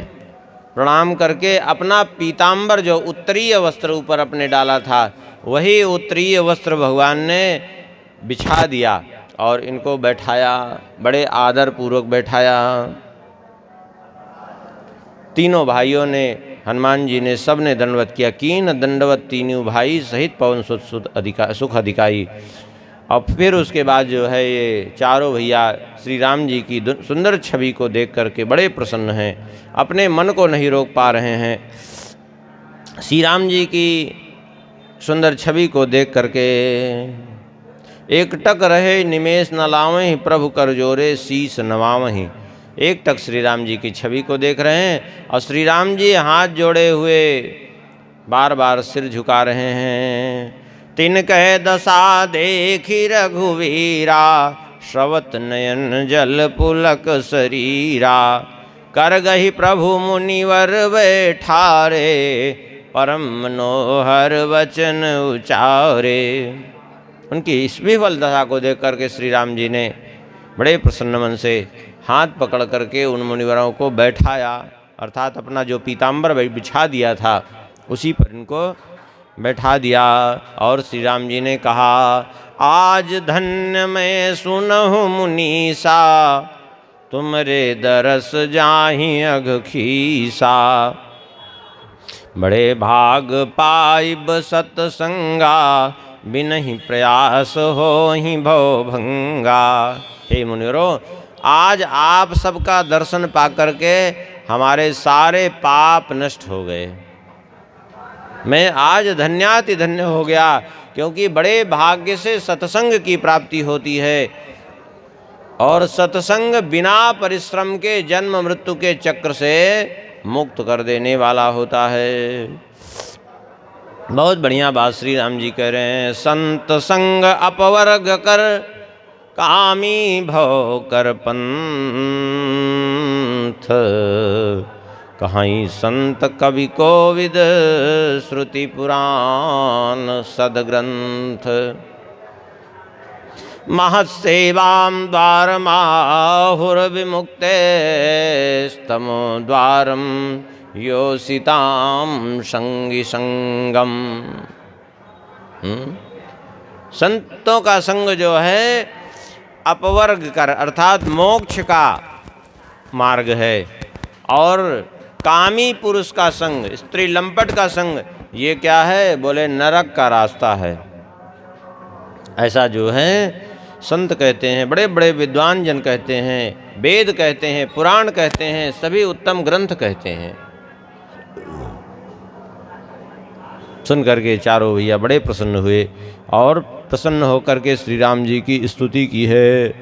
प्रणाम करके अपना पीताम्बर जो उत्तरीय वस्त्र ऊपर अपने डाला था, वही उत्तरीय वस्त्र भगवान ने बिछा दिया और इनको बैठाया, बड़े आदर पूर्वक बैठाया। तीनों भाइयों ने, हनुमान जी ने, सब ने दंडवत किया। कीन दंडवत तीनों भाई सहित पवन सुख अधिकाई। और फिर उसके बाद जो है ये चारों भैया श्री राम जी की सुंदर छवि को देख करके बड़े प्रसन्न हैं, अपने मन को नहीं रोक पा रहे हैं। श्री राम जी की सुंदर छवि को देख करके एक टक रहे निमेष न लावहीं, प्रभु कर जोरे शीस नवावहीं। एक टक श्री राम जी की छवि को देख रहे हैं और श्री राम जी हाथ जोड़े हुए बार बार सिर झुका रहे हैं। तिनकह दशा देखी रघुवीरा, श्रवत नयन जल पुलक शरीरा। कर गही प्रभु मुनिवर बैठारे, परम मनोहर वचन उचारे। उनकी इस विफल दशा को देख करके श्री राम जी ने बड़े प्रसन्न मन से हाथ पकड़ करके उन मुनिवरों को बैठाया, अर्थात अपना जो पीताम्बर बिछा दिया था उसी पर इनको बैठा दिया। और श्री राम जी ने कहा, आज धन्य मैं सुनहु मुनीसा, तुमरे दरस जाहि अघ खीसा। बड़े भाग पाइब सतसंगा, बिनहि प्रयास होहि भव भंगा। हे मुनिवरों, आज आप सबका दर्शन पा करके हमारे सारे पाप नष्ट हो गए। मैं आज धन्याति धन्य हो गया, क्योंकि बड़े भाग्य से सत्संग की प्राप्ति होती है, और सत्संग बिना परिश्रम के जन्म मृत्यु के चक्र से मुक्त कर देने वाला होता है। बहुत बढ़िया बात श्री राम जी कह रहे हैं। संत संग अपवर्ग कर, कामी भव कर पंथ। कहीं संत कवि कोविद, श्रुति पुराण सदग्रंथ। महत्सेवां द्वारमाहुर्विमुक्ते, स्तमो द्वारम योषितां संगी संगम। संतों का संग जो है अपवर्ग कर, अर्थात मोक्ष का मार्ग है, और कामी पुरुष का संग, स्त्री लंपट का संग, ये क्या है? बोले नरक का रास्ता है। ऐसा जो है संत कहते हैं, बड़े बड़े विद्वान जन कहते हैं, वेद कहते हैं, पुराण कहते हैं, सभी उत्तम ग्रंथ कहते हैं। सुन करके चारों भैया बड़े प्रसन्न हुए और प्रसन्न होकर के श्री राम जी की स्तुति की है।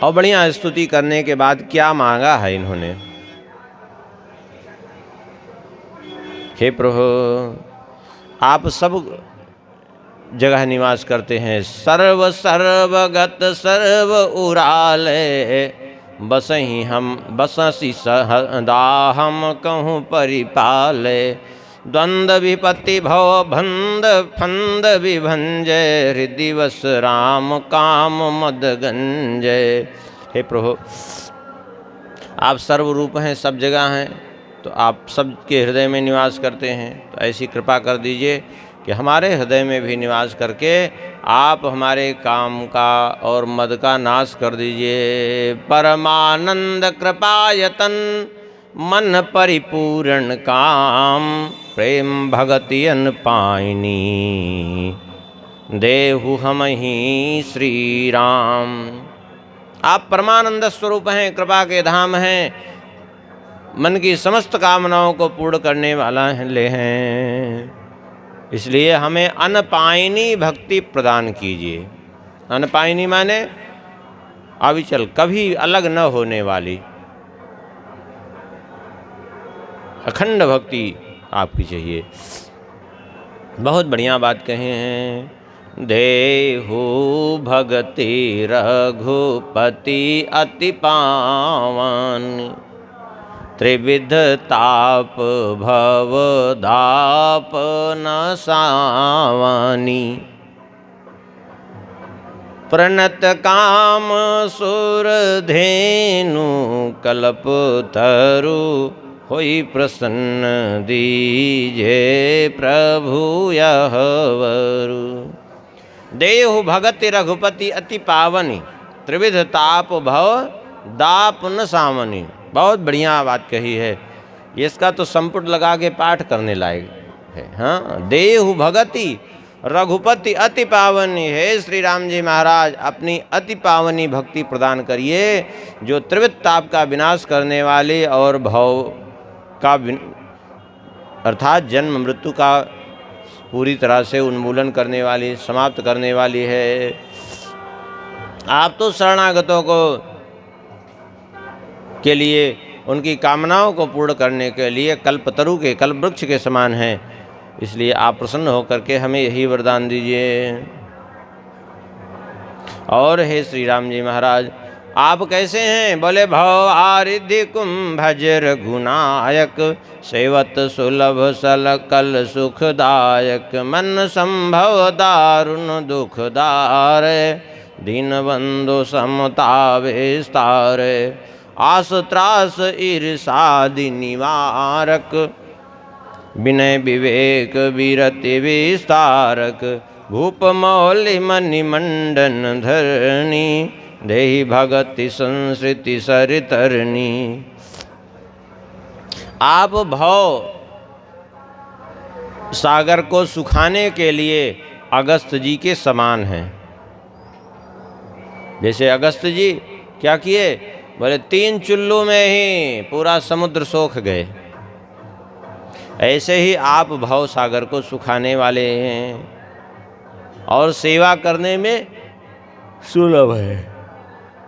और बढ़िया स्तुति करने के बाद क्या मांगा है इन्होंने? हे प्रभु, आप सब जगह निवास करते हैं, सर्व सर्वगत सर्व उराले, बसहि हम बससी सहदा हम कहूँ परिपाले। द्वंद्व विपत्ति भव भंद फंद विभंजय, हृदय वस राम काम मद गंजय। हे प्रभु, आप सर्वरूप हैं, सब जगह हैं, तो आप सबके हृदय में निवास करते हैं, तो ऐसी कृपा कर दीजिए कि हमारे हृदय में भी निवास करके आप हमारे काम का और मद का नाश कर दीजिए। परमानंद कृपायतन मन परिपूर्ण काम, प्रेम भगति अन पाइनी देहु हमहि श्री राम। आप परमानंद स्वरूप हैं, कृपा के धाम हैं, मन की समस्त कामनाओं को पूर्ण करने वाला हैं, इसलिए हमें अनपायनी भक्ति प्रदान कीजिए। अनपायनी माने अविचल, कभी अलग न होने वाली अखंड भक्ति आपकी चाहिए। बहुत बढ़िया बात कहे हैं। देहु भगति रघुपति अति पावन, त्रिविध ताप भव दाप न सावनी। प्रणत काम सुर धेनु कल्प तरु, होई प्रसन्न दीजे प्रभु यह वरु। देहु भगति रघुपति अति पावनी, त्रिविध ताप भव दाप न सावनी। बहुत बढ़िया बात कही है, इसका तो संपुट लगा के पाठ करने लायक है। हाँ, देहु भगति रघुपति अति पावनी। है श्री राम जी महाराज, अपनी अति पावनी भक्ति प्रदान करिए, जो त्रिविध ताप का विनाश करने वाले और भव का अर्थात जन्म मृत्यु का पूरी तरह से उन्मूलन करने वाली, समाप्त करने वाली है। आप तो शरणागतों को के लिए, उनकी कामनाओं को पूर्ण करने के लिए कल्पतरु के, कल्प वृक्ष के समान हैं, इसलिए आप प्रसन्न होकर के हमें यही वरदान दीजिए। और हे श्री राम जी महाराज, आप कैसे हैं? बोले भव आरिधि कुंभज रघुनायक, सेवत सुलभ सलकल सुखदायक। मन संभव दारुण दुखदार, दीन बंधु समता विस्तार। आस त्रास ईर्षादि निवारक, विनय विवेक विरति विस्तारक। भूप मौलि मणि मंडन धरणी, देहि भगति संस्कृति सरितरणी। आप भव सागर को सुखाने के लिए अगस्त जी के समान हैं। जैसे अगस्त जी क्या किए? बोले 3 चुल्लू में ही पूरा समुद्र सोख गए। ऐसे ही आप भव सागर को सुखाने वाले हैं और सेवा करने में सुलभ है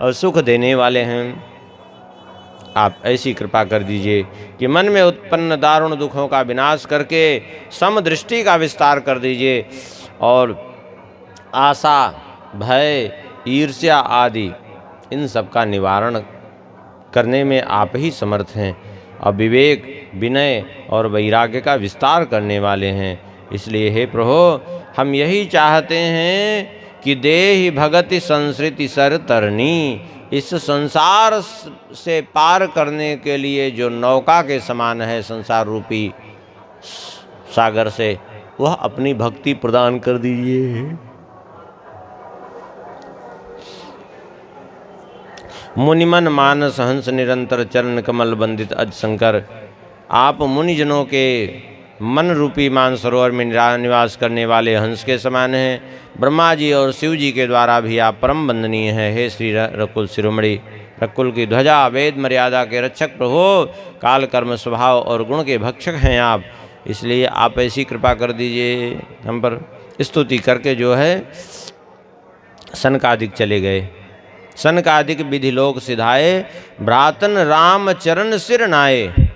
और सुख देने वाले हैं। आप ऐसी कृपा कर दीजिए कि मन में उत्पन्न दारुण दुखों का विनाश करके समदृष्टि का विस्तार कर दीजिए और आशा, भय, ईर्ष्या आदि इन सब का निवारण करने में आप ही समर्थ हैं और विवेक, विनय और वैराग्य का विस्तार करने वाले हैं। इसलिए हे प्रभु, हम यही चाहते हैं कि देहि भगति संस्कृति सर तरनी, इस संसार से पार करने के लिए जो नौका के समान है संसार रूपी सागर से, वह अपनी भक्ति प्रदान कर दीजिए। मुनिमन मानस हंस निरंतर, चरण कमल बंदित अज शंकर। आप मुनिजनों के मन रूपी मानसरोवर में निवास करने वाले हंस के समान हैं। ब्रह्मा जी और शिव जी के द्वारा भी आप परम वंदनीय हैं। हे श्री रकुल शिरोमणि, रकुल की ध्वजा, वेद मर्यादा के रक्षक प्रभु, काल कर्म स्वभाव और गुण के भक्षक हैं आप। इसलिए आप ऐसी कृपा कर दीजिए हम पर। स्तुति करके जो है सनकादिक चले गए। सनकादिक विधि लोक सिधाए, भ्रातन राम चरण सिर नाये।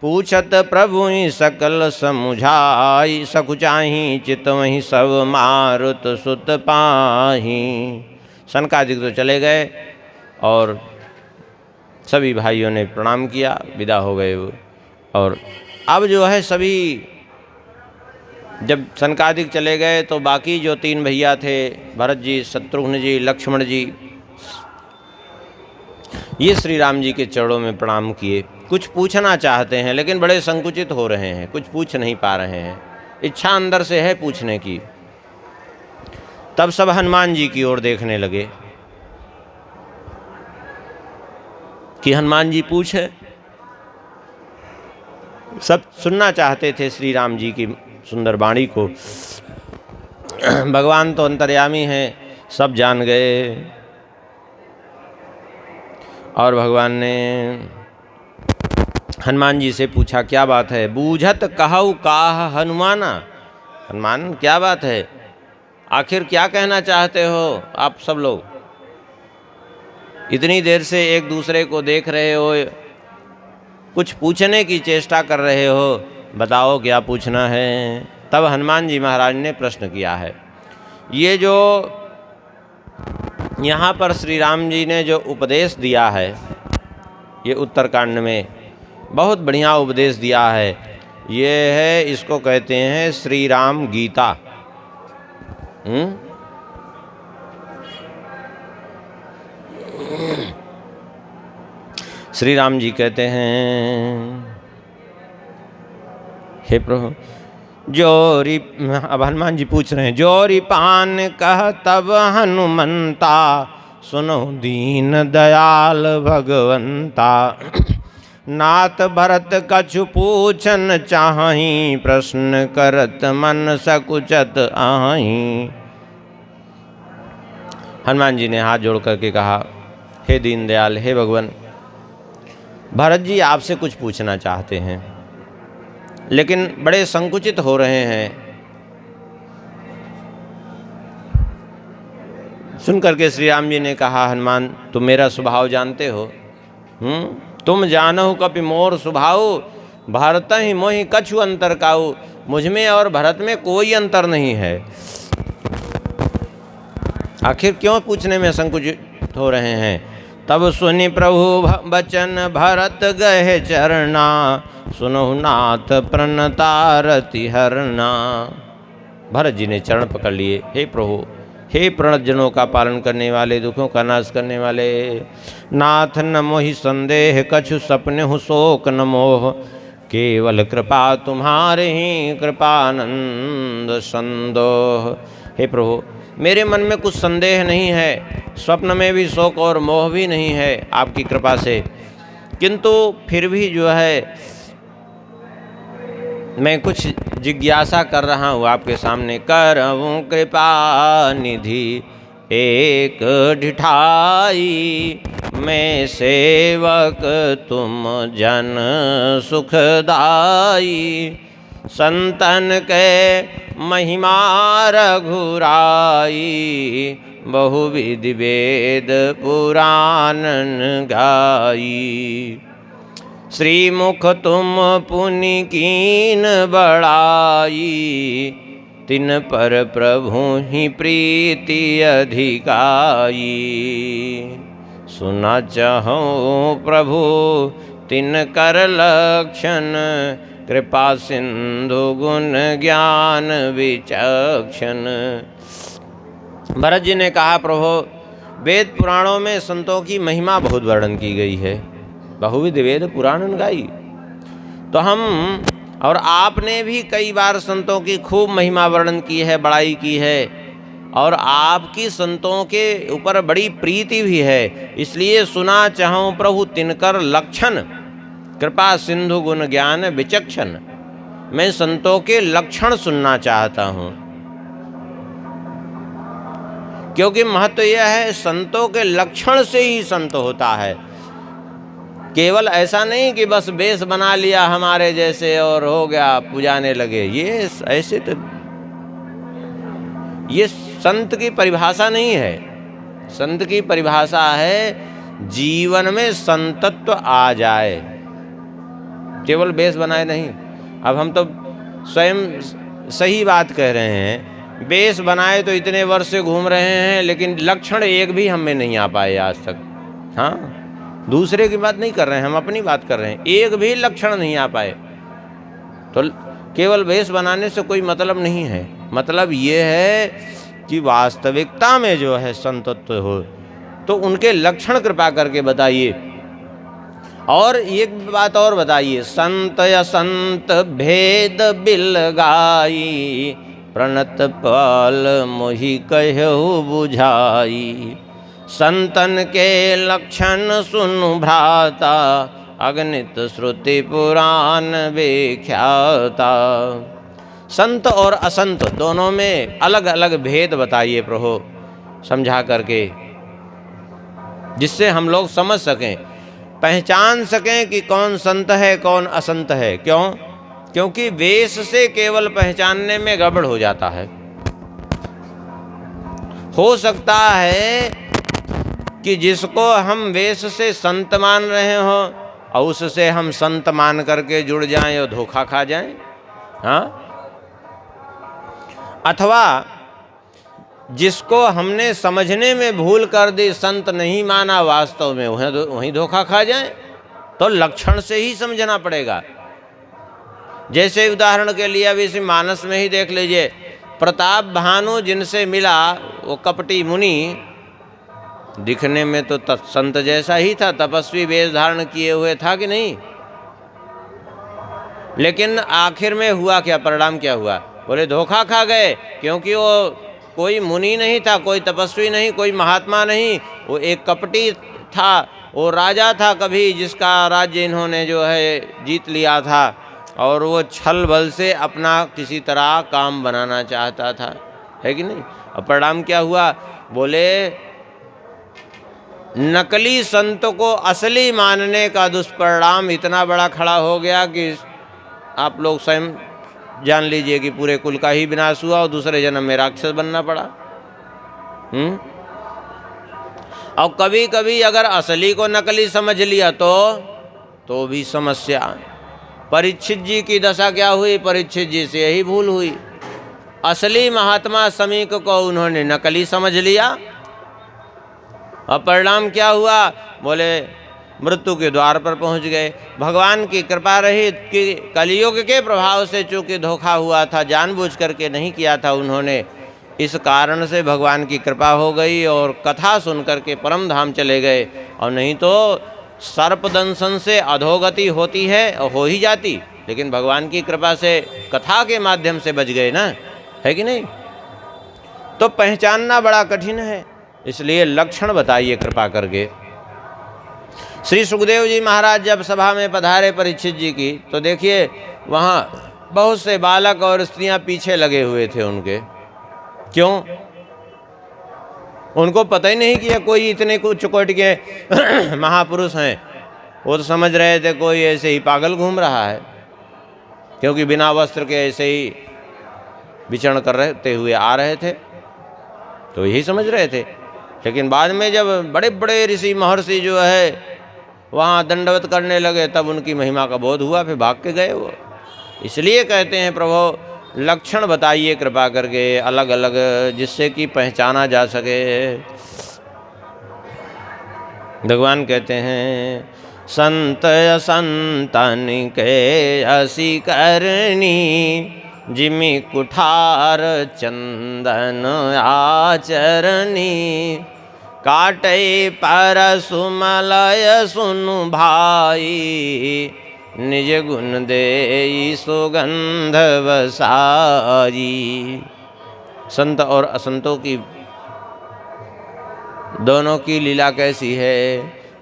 पूछत प्रभु सकल समुझाई, सकुचाही चित वहीं सब मारुत सुत पाही। सनकादिक तो चले गए और सभी भाइयों ने प्रणाम किया, विदा हो गए वो। और अब जो है सभी, जब सनकादिक चले गए तो बाकी जो 3 भैया थे, भरत जी, शत्रुघ्न जी, लक्ष्मण जी, ये श्री राम जी के चरणों में प्रणाम किए। कुछ पूछना चाहते हैं लेकिन बड़े संकुचित हो रहे हैं, कुछ पूछ नहीं पा रहे हैं। इच्छा अंदर से है पूछने की। तब सब हनुमान जी की ओर देखने लगे कि हनुमान जी पूछे। सब सुनना चाहते थे श्री राम जी की सुंदर वाणी को। भगवान तो अंतर्यामी हैं, सब जान गए। और भगवान ने हनुमान जी से पूछा, क्या बात है? बूझत कहऊ काह हनुमाना। हनुमान क्या बात है, आखिर क्या कहना चाहते हो आप सब लोग? इतनी देर से एक दूसरे को देख रहे हो, कुछ पूछने की चेष्टा कर रहे हो, बताओ क्या पूछना है। तब हनुमान जी महाराज ने प्रश्न किया है। ये जो यहाँ पर श्री राम जी ने जो उपदेश दिया है, ये उत्तरकांड में बहुत बढ़िया उपदेश दिया है। ये है, इसको कहते हैं श्री राम गीता। श्री राम जी कहते हैं, हे प्रभु, जोरी, अब हनुमान जी पूछ रहे हैं, जोरी पान कह तब हनुमंता, सुनो दीन दयाल भगवंता। नाथ भरत कछु पूछन चाहि, प्रश्न करत मन सकुचत आहि। हनुमान जी ने हाथ जोड़ करके कहा, हे दीन दयाल, हे भगवान, भरत जी आपसे कुछ पूछना चाहते हैं, लेकिन बड़े संकुचित हो रहे हैं। सुन करके श्री राम जी ने कहा, हनुमान तुम मेरा स्वभाव जानते हो। तुम जानहु कपि मोर स्वभाव, भरत ही मोहि कछु अंतर काऊ। मुझ में और भरत में कोई अंतर नहीं है। आखिर क्यों पूछने में संकुचित हो रहे हैं? तब सुनि प्रभु बचन भरत गए चरना, सुनहु नाथ प्रणतारति हरना। भरत जी ने चरण पकड़ लिए, हे प्रभु, हे प्रणतजनों का पालन करने वाले, दुखों का नाश करने वाले नाथ, न मोहि संदेह कछु सपने हु शोक न मोह, केवल कृपा तुम्हारे ही कृपानंद संदोह। हे प्रभु, मेरे मन में कुछ संदेह नहीं है, स्वप्न में भी शोक और मोह भी नहीं है आपकी कृपा से, किंतु फिर भी जो है मैं कुछ जिज्ञासा कर रहा हूँ आपके सामने। करऊँ कृपा निधि एक ढिठाई, मैं सेवक तुम जन सुखदाई। संतन के महिमा रघुराई, बहुविधि वेद पुराणन गाई। श्रीमुख तुम पुनि कीन बड़ाई, तिन पर प्रभु ही प्रीति अधिकाई। सुना चाहो प्रभु तिन कर लक्षण, कृपा सिंधु गुण ज्ञान विचक्षण। भरत जी ने कहा, प्रभु वेद पुराणों में संतों की महिमा बहुत वर्णन की गई है, बहुविध वेद पुराणन गाई। तो हम और आपने भी कई बार संतों की खूब महिमा वर्णन की है, बड़ाई की है, और आपकी संतों के ऊपर बड़ी प्रीति भी है। इसलिए सुना चाहूँ प्रभु तिनकर लक्षण, कृपा सिंधु गुण ज्ञान विचक्षण। मैं संतों के लक्षण सुनना चाहता हूँ, क्योंकि महत्व यह है, संतों के लक्षण से ही संत होता है। केवल ऐसा नहीं कि बस वेश बना लिया हमारे जैसे और हो गया, पुजाने लगे, ये ऐसे तो ये संत की परिभाषा नहीं है। संत की परिभाषा है जीवन में संतत्व आ जाए, केवल वेश बनाए नहीं। अब हम तो स्वयं सही बात कह रहे हैं, वेश बनाए तो इतने वर्ष से घूम रहे हैं, लेकिन लक्षण एक भी हम में नहीं आ पाए आज तक। हाँ, दूसरे की बात नहीं कर रहे हैं, हम अपनी बात कर रहे हैं। एक भी लक्षण नहीं आ पाए, तो केवल वेश बनाने से कोई मतलब नहीं है। मतलब ये है कि वास्तविकता में जो है संतत्व हो, तो उनके लक्षण कृपा करके बताइए। और एक बात और बताइए, संत असंत भेद बिल गाई, प्रणत पाल मोहि कहु बुझाई। संतन के लक्षण सुनु भ्राता, अगणित श्रुति पुराण विख्याता। संत और असंत दोनों में अलग अलग भेद बताइए प्रभु, समझा करके, जिससे हम लोग समझ सकें, पहचान सकें कि कौन संत है कौन असंत है। क्यों? क्योंकि वेश से केवल पहचानने में गड़बड़ हो जाता है। हो सकता है कि जिसको हम वेश से संत मान रहे हो और उससे हम संत मान करके जुड़ जाएं और धोखा खा जाएं, हाँ? अथवा जिसको हमने समझने में भूल कर दी, संत नहीं माना, वास्तव में वहीं धोखा खा जाए। तो लक्षण से ही समझना पड़ेगा। जैसे उदाहरण के लिए अभी इसी मानस में ही देख लीजिए, प्रताप भानु जिनसे मिला वो कपटी मुनि, दिखने में तो संत जैसा ही था, तपस्वी वेश धारण किए हुए था कि नहीं, लेकिन आखिर में हुआ क्या, परिणाम क्या हुआ? बोले धोखा खा गए, क्योंकि वो कोई मुनि नहीं था, कोई तपस्वी नहीं, कोई महात्मा नहीं, वो एक कपटी था। वो राजा था कभी, जिसका राज्य इन्होंने जो है जीत लिया था, और वो छल बल से अपना किसी तरह काम बनाना चाहता था, है कि नहीं? अब परिणाम क्या हुआ? बोले नकली संत को असली मानने का दुष्परिणाम इतना बड़ा खड़ा हो गया कि आप लोग स्वयं जान लीजिए कि पूरे कुल का ही विनाश हुआ और दूसरे जन्म में राक्षस बनना पड़ा। और कभी कभी अगर असली को नकली समझ लिया तो भी समस्या। परीक्षित जी की दशा क्या हुई? परीक्षित जी से यही भूल हुई। असली महात्मा समीक को उन्होंने नकली समझ लिया, और परिणाम क्या हुआ? बोले मृत्यु के द्वार पर पहुंच गए। भगवान की कृपा रही कि कलयुग के प्रभाव से चूँकि धोखा हुआ था, जानबूझ करके नहीं किया था उन्होंने, इस कारण से भगवान की कृपा हो गई और कथा सुन करके परम धाम चले गए। और नहीं तो सर्पदंशन से अधोगति होती है और हो ही जाती, लेकिन भगवान की कृपा से कथा के माध्यम से बच गए ना, है कि नहीं? तो पहचानना बड़ा कठिन है, इसलिए लक्षण बताइए कृपा करके। श्री सुखदेव जी महाराज जब सभा में पधारे परीक्षित जी की, तो देखिए वहाँ बहुत से बालक और स्त्रियां पीछे लगे हुए थे उनके। क्यों? उनको पता ही नहीं कि कोई इतने उच्च कोटि के महापुरुष हैं। वो तो समझ रहे थे कोई ऐसे ही पागल घूम रहा है, क्योंकि बिना वस्त्र के ऐसे ही विचरण कर रहते हुए आ रहे थे, तो यही समझ रहे थे। लेकिन बाद में जब बड़े बड़े ऋषि महर्षि जो है वहाँ दंडवत करने लगे, तब उनकी महिमा का बोध हुआ, फिर भाग के गए वो। इसलिए कहते हैं प्रभु लक्षण बताइए कृपा करके अलग अलग, जिससे कि पहचाना जा सके। भगवान कहते हैं संत संतन के असी करनी, जिमि कुठार चंदन आचरणी, काटे पर सुमलय सुनु भाई, निज गुण दे सुगंध वसाई। संत और असंतों की दोनों की लीला कैसी है?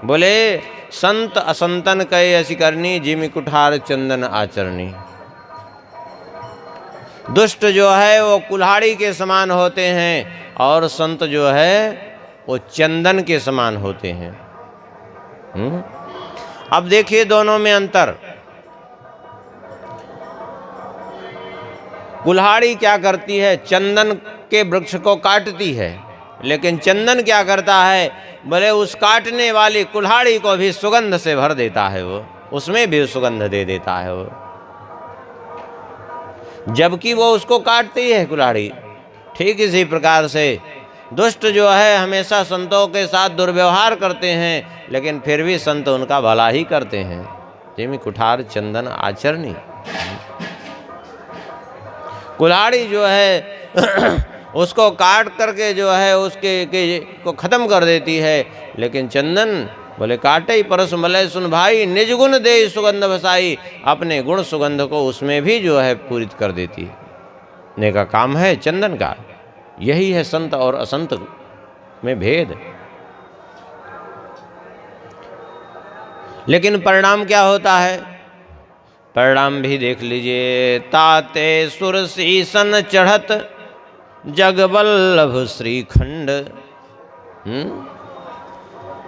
बोले संत असंतन कहे ऐसी करनी, जिमि कुठार चंदन आचरणी। दुष्ट जो है वो कुल्हाड़ी के समान होते हैं, और संत जो है वो चंदन के समान होते हैं। अब देखिए दोनों में अंतर। कुल्हाड़ी क्या करती है? चंदन के वृक्ष को काटती है, लेकिन चंदन क्या करता है? बोले उस काटने वाली कुल्हाड़ी को भी सुगंध से भर देता है, वो उसमें भी सुगंध दे देता है वो, जबकि वो उसको काटती है कुल्हाड़ी। ठीक इसी प्रकार से दुष्ट जो है हमेशा संतों के साथ दुर्व्यवहार करते हैं, लेकिन फिर भी संत उनका भला ही करते हैं। जिमि कुठार चंदन आचरणी। कुल्हाड़ी जो है उसको काट करके जो है उसके को ख़त्म कर देती है, लेकिन चंदन बोले काटे ही परस मलय सुन भाई, निज गुण दे सुगंध बसाई, अपने गुण सुगंध को उसमें भी जो है पूरित कर देती है। ने का काम है चंदन का। यही है संत और असंत में भेद। लेकिन परिणाम क्या होता है? परिणाम भी देख लीजिए। ताते सुर सीसन चढ़त, जग वल्लभ श्रीखंड,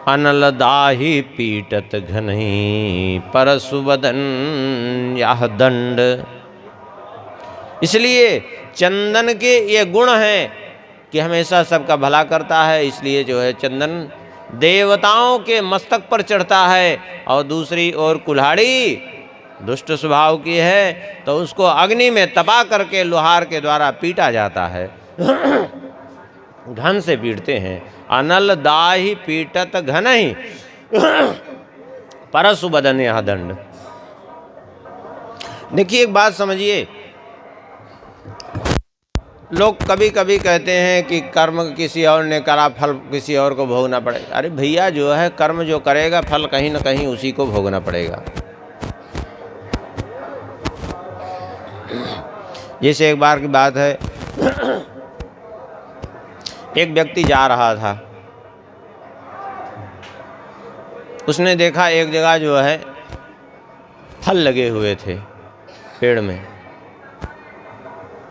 अनल दाही पीटत घनई, परसुवदन यह दंड। इसलिए चंदन के ये गुण हैं कि हमेशा सबका भला करता है, इसलिए जो है चंदन देवताओं के मस्तक पर चढ़ता है। और दूसरी ओर कुल्हाड़ी दुष्ट स्वभाव की है, तो उसको अग्नि में तपा करके लोहार के द्वारा पीटा जाता है। घन से पीटते हैं। अनल दाही पीटत घन ही, परसु बदन यह दंड। देखिए एक बात समझिए, लोग कभी कभी कहते हैं कि कर्म किसी और ने करा, फल किसी और को भोगना पड़ेगा। अरे भैया, जो है कर्म जो करेगा, फल कहीं ना कहीं उसी को भोगना पड़ेगा। जैसे एक बार की बात है, एक व्यक्ति जा रहा था, उसने देखा एक जगह जो है फल लगे हुए थे पेड़ में।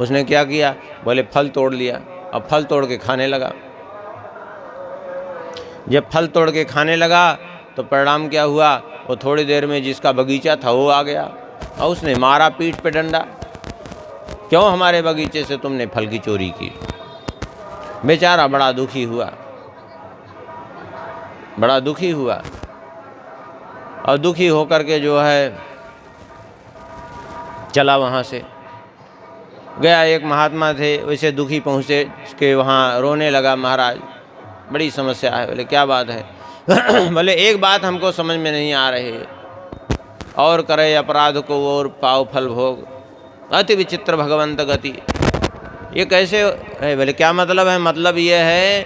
उसने क्या किया? बोले फल तोड़ लिया। अब फल तोड़ के खाने लगा। जब फल तोड़ के खाने लगा तो परिणाम क्या हुआ? वो थोड़ी देर में जिसका बगीचा था वो आ गया और उसने मारा पीठ पे डंडा, क्यों हमारे बगीचे से तुमने फल की चोरी की? बेचारा बड़ा दुखी हुआ, बड़ा दुखी हुआ। और दुखी होकर के जो है चला, वहाँ से गया। एक महात्मा थे, वैसे दुखी पहुँचे के वहाँ रोने लगा। महाराज बड़ी समस्या है। बोले क्या बात है? बोले एक बात हमको समझ में नहीं आ रही है, और करे अपराध को और पाव फल भोग, अति विचित्र भगवंत गति। ये कैसे है? बोले क्या मतलब है? मतलब ये है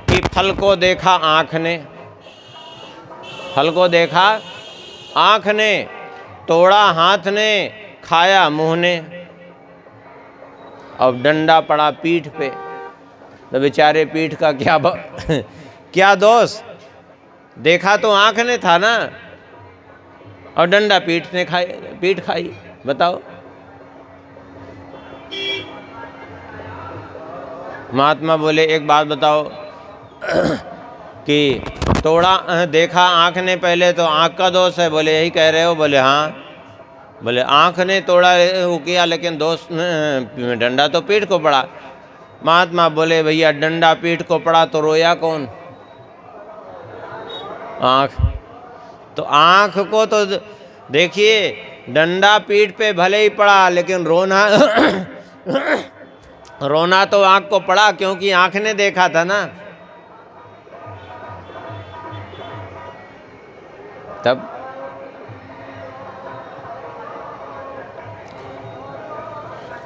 कि फल को देखा आँख ने, फल को देखा आँख ने, तोड़ा हाथ ने, खाया मुँह ने, अब डंडा पड़ा पीठ पे। तो बेचारे पीठ का क्या दोष? देखा तो आँख ने था ना, और डंडा पीठ ने पीठ खाई। बताओ। महात्मा बोले एक बात बताओ कि तोड़ा देखा आँख ने पहले, तो आँख का दोष है? बोले यही कह रहे हो? बोले हाँ। बोले आँख ने तोड़ा वो किया, लेकिन दोष डंडा तो पीठ को पड़ा। महात्मा बोले भैया डंडा पीठ को पड़ा तो रोया कौन? आँख। तो आँख को तो देखिए, डंडा पीठ पे भले ही पड़ा, लेकिन रोना रोना तो आँख को पड़ा, क्योंकि आँख ने देखा था ना। तब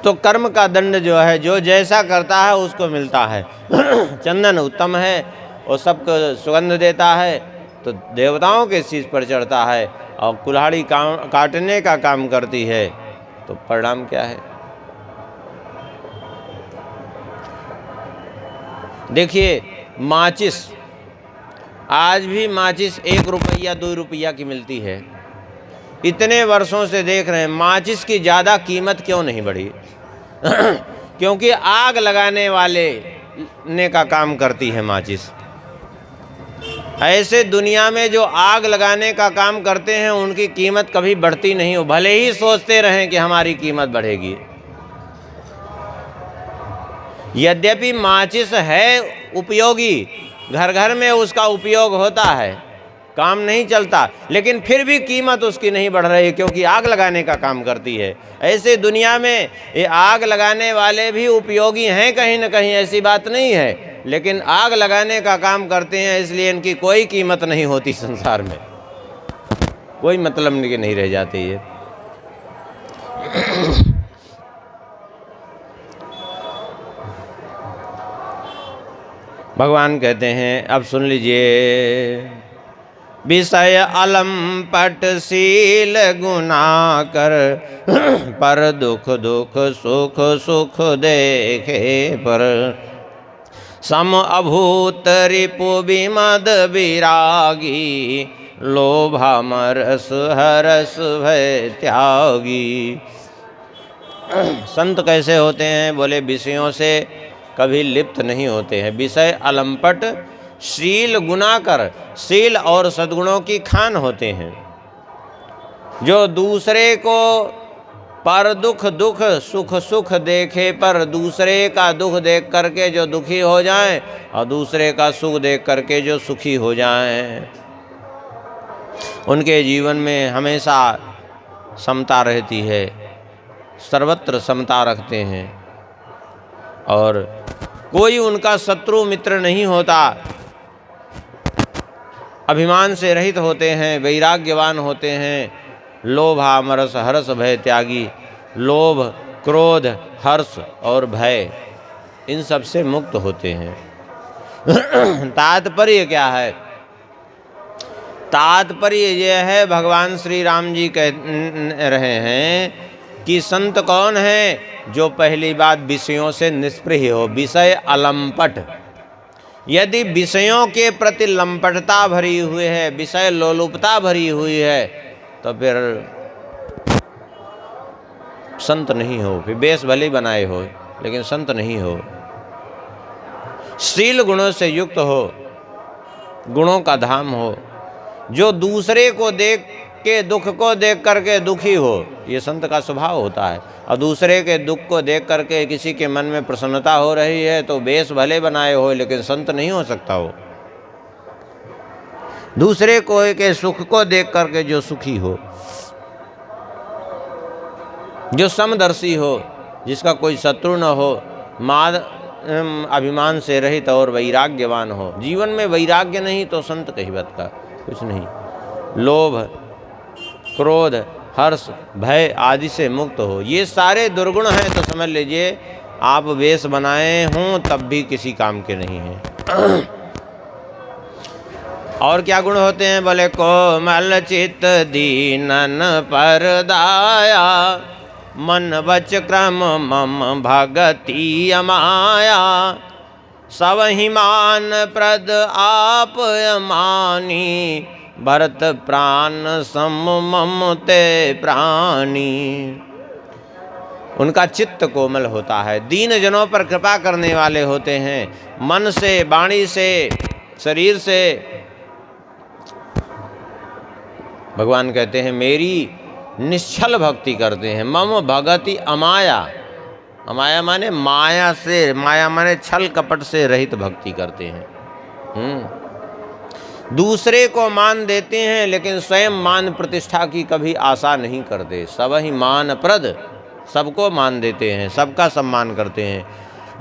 तो कर्म का दंड जो है, जो जैसा करता है उसको मिलता है। चंदन उत्तम है, वो सबको सुगंध देता है, तो देवताओं के शीश पर चढ़ता है, और कुल्हाड़ी काटने का काम करती है, तो परिणाम क्या है? देखिए माचिस, आज भी माचिस 1 रुपया 2 रुपया की मिलती है। इतने वर्षों से देख रहे हैं, माचिस की ज़्यादा कीमत क्यों नहीं बढ़ी? क्योंकि आग लगाने वाले ने का काम करती है माचिस। ऐसे दुनिया में जो आग लगाने का काम करते हैं उनकी कीमत कभी बढ़ती नहीं हो, भले ही सोचते रहें कि हमारी कीमत बढ़ेगी। यद्यपि माचिस है उपयोगी, घर घर में उसका उपयोग होता है, काम नहीं चलता, लेकिन फिर भी कीमत उसकी नहीं बढ़ रही, क्योंकि आग लगाने का काम करती है। ऐसे दुनिया में ये आग लगाने वाले भी उपयोगी हैं कहीं ना कहीं, ऐसी बात नहीं है, लेकिन आग लगाने का काम करते हैं, इसलिए इनकी कोई कीमत नहीं होती संसार में, कोई मतलब नहीं रह जाती है। भगवान कहते हैं, अब सुन लीजिए, विषय अलंपट शील गुना कर, पर दुख दुख सुख सुख देखे पर। सम अभूत रिपु विमद विरागी, लोभामरस हरस भय त्यागी। संत कैसे होते हैं? बोले विषयों से कभी लिप्त नहीं होते हैं। विषय अलंपट शील गुना कर, शील और सद्गुणों की खान होते हैं। जो दूसरे को पर दुख दुख सुख सुख देखे पर, दूसरे का दुख देख करके जो दुखी हो जाए और दूसरे का सुख देख करके जो सुखी हो जाए, उनके जीवन में हमेशा समता रहती है, सर्वत्र समता रखते हैं और कोई उनका शत्रु मित्र नहीं होता। अभिमान से रहित होते हैं, वैराग्यवान होते हैं। लोभामरस हर्ष भय त्यागी, लोभ क्रोध हर्ष और भय इन सब से मुक्त होते हैं। तात्पर्य क्या है? तात्पर्य यह है, भगवान श्री राम जी कह रहे हैं कि संत कौन है? जो पहली बात विषयों से निष्पृह हो, विषय अलंपट। यदि विषयों के प्रति लंपटता भरी हुई है, विषय लोलुपता भरी हुई है, तो फिर संत नहीं हो। फिर बेश भले बनाए हो लेकिन संत नहीं हो। शील गुणों से युक्त हो, गुणों का धाम हो, जो दूसरे को देख के दुख को देख करके दुखी हो, ये संत का स्वभाव होता है। और दूसरे के दुख को देख करके किसी के मन में प्रसन्नता हो रही है तो बेश भले बनाए हो लेकिन संत नहीं हो सकता हो। दूसरे को के सुख को देख करके जो सुखी हो, जो समदर्शी हो, जिसका कोई शत्रु न हो, माद अभिमान से रहित और वैराग्यवान हो। जीवन में वैराग्य नहीं तो संत कहिबत का कुछ नहीं। लोभ क्रोध हर्ष भय आदि से मुक्त हो। ये सारे दुर्गुण हैं तो समझ लीजिए आप वेश बनाए हों तब भी किसी काम के नहीं हैं। और क्या गुण होते हैं? बोले कोमल चित दीनन पर दाया, मन वच क्रम मम भगति अमाया। सब ही मान प्रद आप अमानी, भरत प्राण सम मम ते प्राणी। उनका चित्त कोमल होता है, दीन जनों पर कृपा करने वाले होते हैं। मन से, वाणी से, शरीर से भगवान कहते हैं मेरी निश्चल भक्ति करते हैं। मम भगति अमाया, अमाया माने माया से, माया माने छल कपट से रहित भक्ति करते हैं। दूसरे को मान देते हैं लेकिन स्वयं मान प्रतिष्ठा की कभी आशा नहीं करते। सब ही मान प्रद, सबको मान देते हैं, सबका सम्मान करते हैं,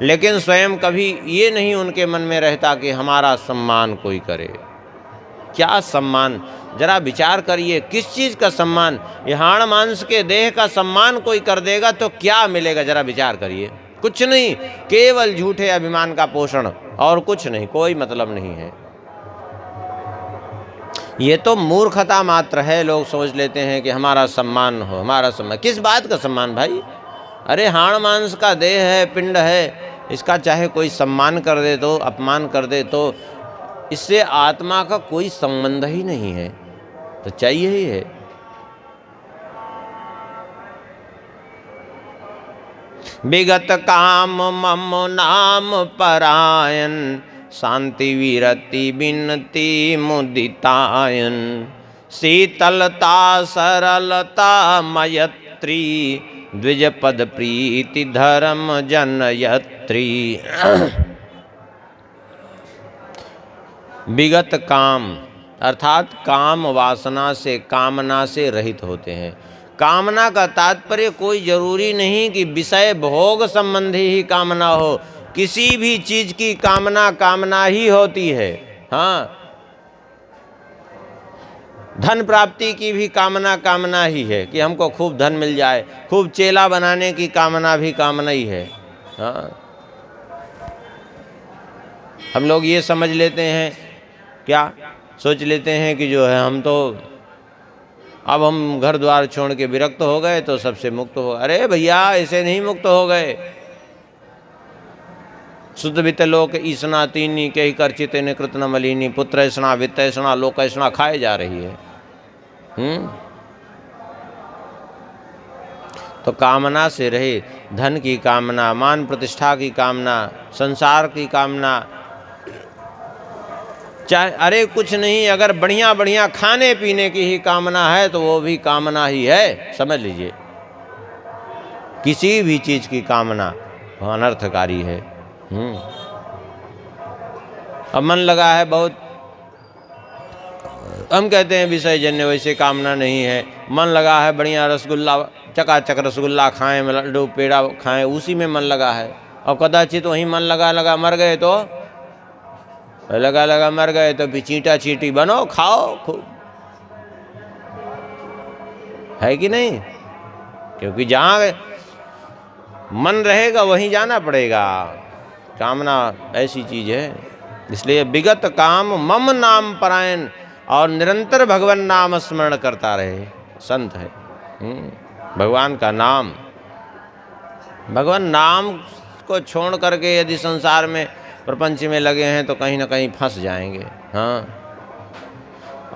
लेकिन स्वयं कभी ये नहीं उनके मन में रहता कि हमारा सम्मान कोई करे। क्या सम्मान? जरा विचार करिए, किस चीज़ का सम्मान? ये हाड़ मांस के देह का सम्मान कोई कर देगा तो क्या मिलेगा? जरा विचार करिए। कुछ नहीं, केवल झूठे अभिमान का पोषण और कुछ नहीं, कोई मतलब नहीं है। ये तो मूर्खता मात्र है। लोग समझ लेते हैं कि हमारा सम्मान हो, हमारा सम्मान। किस बात का सम्मान भाई? अरे हाड़ मांस का देह है, पिंड है, इसका चाहे कोई सम्मान कर दे तो, अपमान कर दे तो, इससे आत्मा का कोई संबंध ही नहीं है, तो चाहिए ही है। विगत काम मम नाम परायन, शांति विरति बिनती मुदितायन। शीतलता सरलता मयत्री, द्विज पद प्रीति धर्म जनयत्री। विगत काम अर्थात काम वासना से, कामना से रहित होते हैं। कामना का तात्पर्य कोई जरूरी नहीं कि विषय भोग संबंधी ही कामना हो। किसी भी चीज की कामना कामना ही होती है। हाँ, धन प्राप्ति की भी कामना कामना ही है कि हमको खूब धन मिल जाए। खूब चेला बनाने की कामना भी कामना ही है। हाँ, हम लोग ये समझ लेते हैं क्या सोच लेते हैं कि जो है हम तो अब हम घर द्वार छोड़ के विरक्त हो गए तो सबसे मुक्त हो। अरे भैया, ऐसे नहीं मुक्त हो गए। शुद्ध वित्त लोक ईसना तीनी के ही कर्चित कृत न मलिनी, पुत्र ऐसना वित्त ऐसना लोक ऐसना खाए जा रही है। तो कामना से रहे, धन की कामना, मान प्रतिष्ठा की कामना, संसार की कामना, चाहे अरे कुछ नहीं, अगर बढ़िया बढ़िया खाने पीने की ही कामना है तो वो भी कामना ही है, समझ लीजिए। किसी भी चीज की कामना अनर्थकारी है। अब मन लगा है बहुत, हम कहते हैं विषय जन्य, वैसे कामना नहीं है। मन लगा है बढ़िया रसगुल्ला, चकाचक रसगुल्ला खाएं, लड्डू पेड़ा खाएं, उसी में मन लगा है। और कदाचित वहीं मन लगा मर गए तो लगा मर गए तो फिर चींटा चींटी बनो, खाओ खूब, है कि नहीं? क्योंकि जहाँ मन रहेगा वहीं जाना पड़ेगा। कामना ऐसी चीज है, इसलिए विगत काम मम नाम परायण, और निरंतर भगवान नाम स्मरण करता रहे, संत है। भगवान का नाम, भगवान नाम को छोड़ करके यदि संसार में प्रपंच में लगे हैं तो कहीं ना कहीं फंस जाएंगे। हाँ,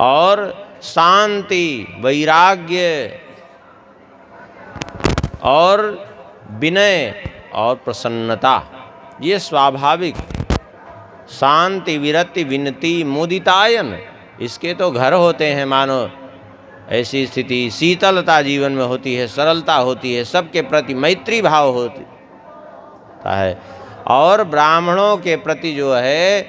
और शांति, वैराग्य और विनय और प्रसन्नता, ये स्वाभाविक, शांति विरति विनती मुदितायन, इसके तो घर होते हैं मानो। ऐसी स्थिति, शीतलता जीवन में होती है, सरलता होती है, सबके प्रति मैत्री भाव होता है, और ब्राह्मणों के प्रति जो है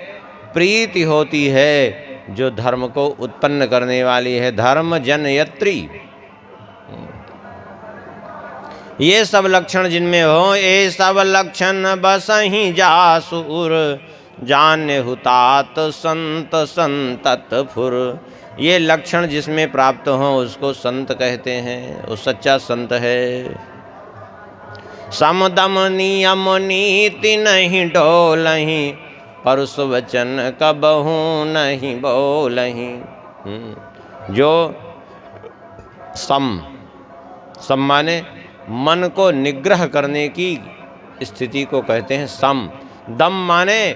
प्रीति होती है, जो धर्म को उत्पन्न करने वाली है, धर्म जनयत्री। ये सब लक्षण जिनमें हो, ये सब लक्षण बसहि जासुर, जाने हुतात संत संतत फुर। ये लक्षण जिसमें प्राप्त हो उसको संत कहते हैं, वो सच्चा संत है। समदम नियम नीति नहीं डोलहीं, परुष वचन कबहू नहीं बोलहीं। जो सम माने मन को निग्रह करने की स्थिति को कहते हैं सम। दम माने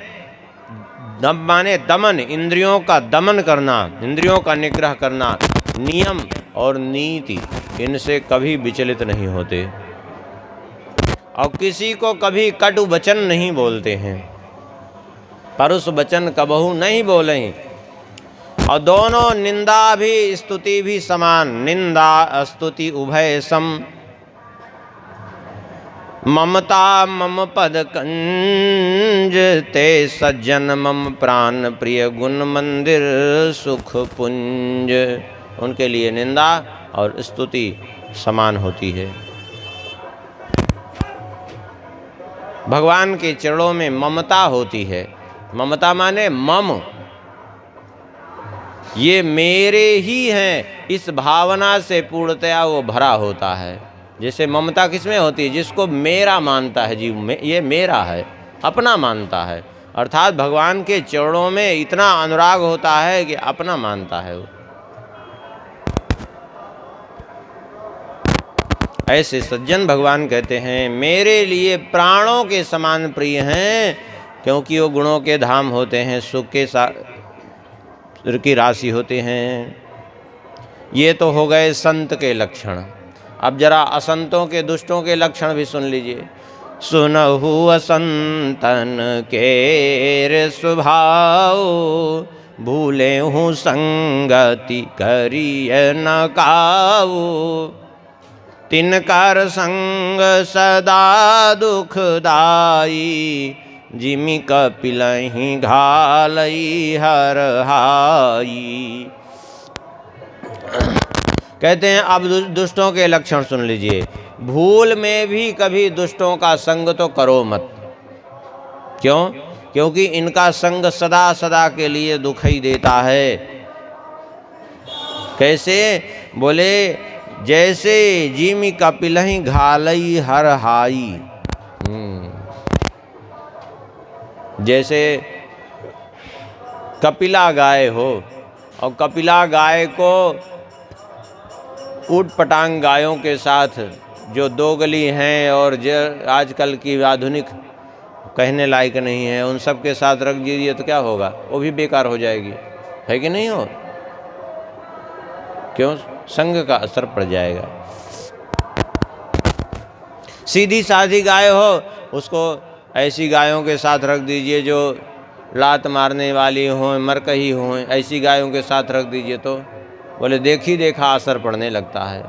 दमन, इंद्रियों का दमन करना, इंद्रियों का निग्रह करना। नियम और नीति, इनसे कभी विचलित नहीं होते, और किसी को कभी कटु वचन नहीं बोलते हैं, परुष वचन कबहू नहीं बोलें। और दोनों निंदा भी स्तुति भी समान, निंदा स्तुति उभय सम। ममता मम पद कंज, ते सज्जन मम प्राण प्रिय गुण मंदिर सुख पुंज। उनके लिए निंदा और स्तुति समान होती है। भगवान के चरणों में ममता होती है। ममता माने मम, ये मेरे ही हैं, इस भावना से पूर्णतया वो भरा होता है। जैसे ममता किसमें होती है? जिसको मेरा मानता है जीव में, ये मेरा है, अपना मानता है। अर्थात भगवान के चरणों में इतना अनुराग होता है कि अपना मानता है वो। ऐसे सज्जन भगवान कहते हैं मेरे लिए प्राणों के समान प्रिय हैं, क्योंकि वो गुणों के धाम होते हैं, सुख के की राशि होते हैं। ये तो हो गए संत के लक्षण। अब जरा असंतों के, दुष्टों के लक्षण भी सुन लीजिए। सुनहु असंतन के स्वभाव, भूले हूँ संगति करिय न काऊ। तिनकर संग सदा दुखदाई, जिमि कपिलहि घालई हर हाई। कहते हैं अब दुष्टों के लक्षण सुन लीजिए। भूल में भी कभी दुष्टों का संग तो करो मत। क्यों? क्योंकि इनका संग सदा सदा के लिए दुख ही देता है। कैसे? बोले जैसे जिमि कपिलहि घालई हर हाई। जैसे कपिला गाय हो, और कपिला गाय को ऊट पटांग गायों के साथ जो दोगली हैं और जो आजकल की आधुनिक कहने लायक नहीं है, उन सब के साथ रख दीजिए तो क्या होगा? वो भी बेकार हो जाएगी, है कि नहीं हो? क्यों? संग का असर पड़ जाएगा। सीधी साधी गाय हो, उसको ऐसी गायों के साथ रख दीजिए जो लात मारने वाली हों, मरकही हों, ऐसी गायों के साथ रख दीजिए तो बोले देखी देखा असर पड़ने लगता है।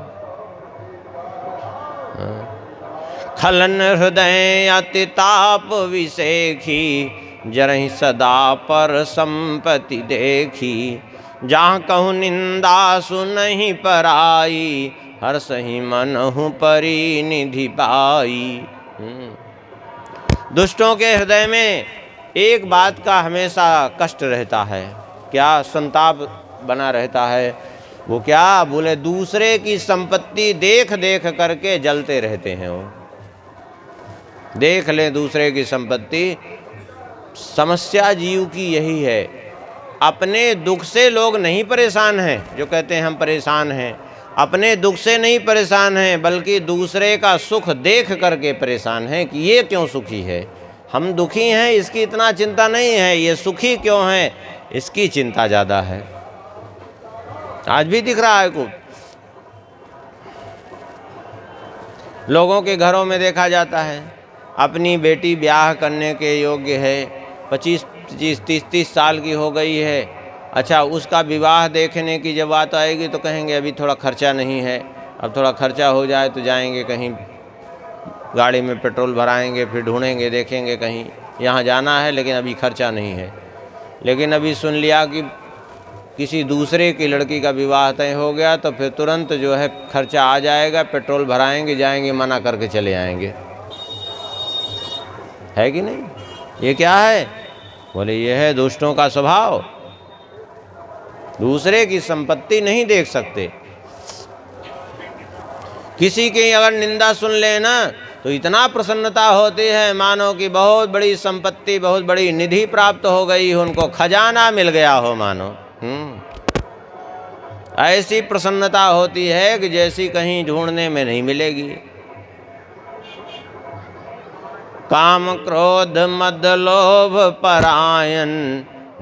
खलन हृदय अति ताप विसेखी, जरहि सदा पर संपत्ति देखी। जहाँ कहूँ निंदा सुनहि पराई, हर सही मनहु परिनिधि पाई। दुष्टों के हृदय में एक बात का हमेशा कष्ट रहता है, क्या? संताप बना रहता है। वो क्या? बोले दूसरे की संपत्ति देख देख करके जलते रहते हैं। वो देख ले दूसरे की संपत्ति। समस्या जीव की यही है, अपने दुख से लोग नहीं परेशान हैं। जो कहते हैं हम परेशान हैं, अपने दुख से नहीं परेशान हैं, बल्कि दूसरे का सुख देख करके परेशान हैं कि ये क्यों सुखी है। हम दुखी हैं इसकी इतना चिंता नहीं है, ये सुखी क्यों है इसकी चिंता ज़्यादा है। आज भी दिख रहा है कुछ लोगों के घरों में देखा जाता है, अपनी बेटी ब्याह करने के योग्य है, 25, 30 साल की हो गई है। अच्छा, उसका विवाह देखने की जब बात आएगी तो कहेंगे अभी थोड़ा खर्चा नहीं है, अब थोड़ा खर्चा हो जाए तो जाएंगे कहीं गाड़ी में पेट्रोल भराएंगे, फिर ढूंढेंगे देखेंगे कहीं यहाँ जाना है, लेकिन अभी खर्चा नहीं है। लेकिन अभी सुन लिया कि किसी दूसरे की लड़की का विवाह तय हो गया तो फिर तुरंत जो है खर्चा आ जाएगा, पेट्रोल भराएंगे, जाएंगे, मना करके चले आएंगे, है कि नहीं? ये क्या है? बोले ये है दुष्टों का स्वभाव। दूसरे की संपत्ति नहीं देख सकते। किसी की अगर निंदा सुन लेना तो इतना प्रसन्नता होती है मानो कि बहुत बड़ी संपत्ति, बहुत बड़ी निधि प्राप्त हो गई, उनको खजाना मिल गया हो मानो। ऐसी प्रसन्नता होती है कि जैसी कहीं ढूंढने में नहीं मिलेगी। काम क्रोध मद लोभ परायन,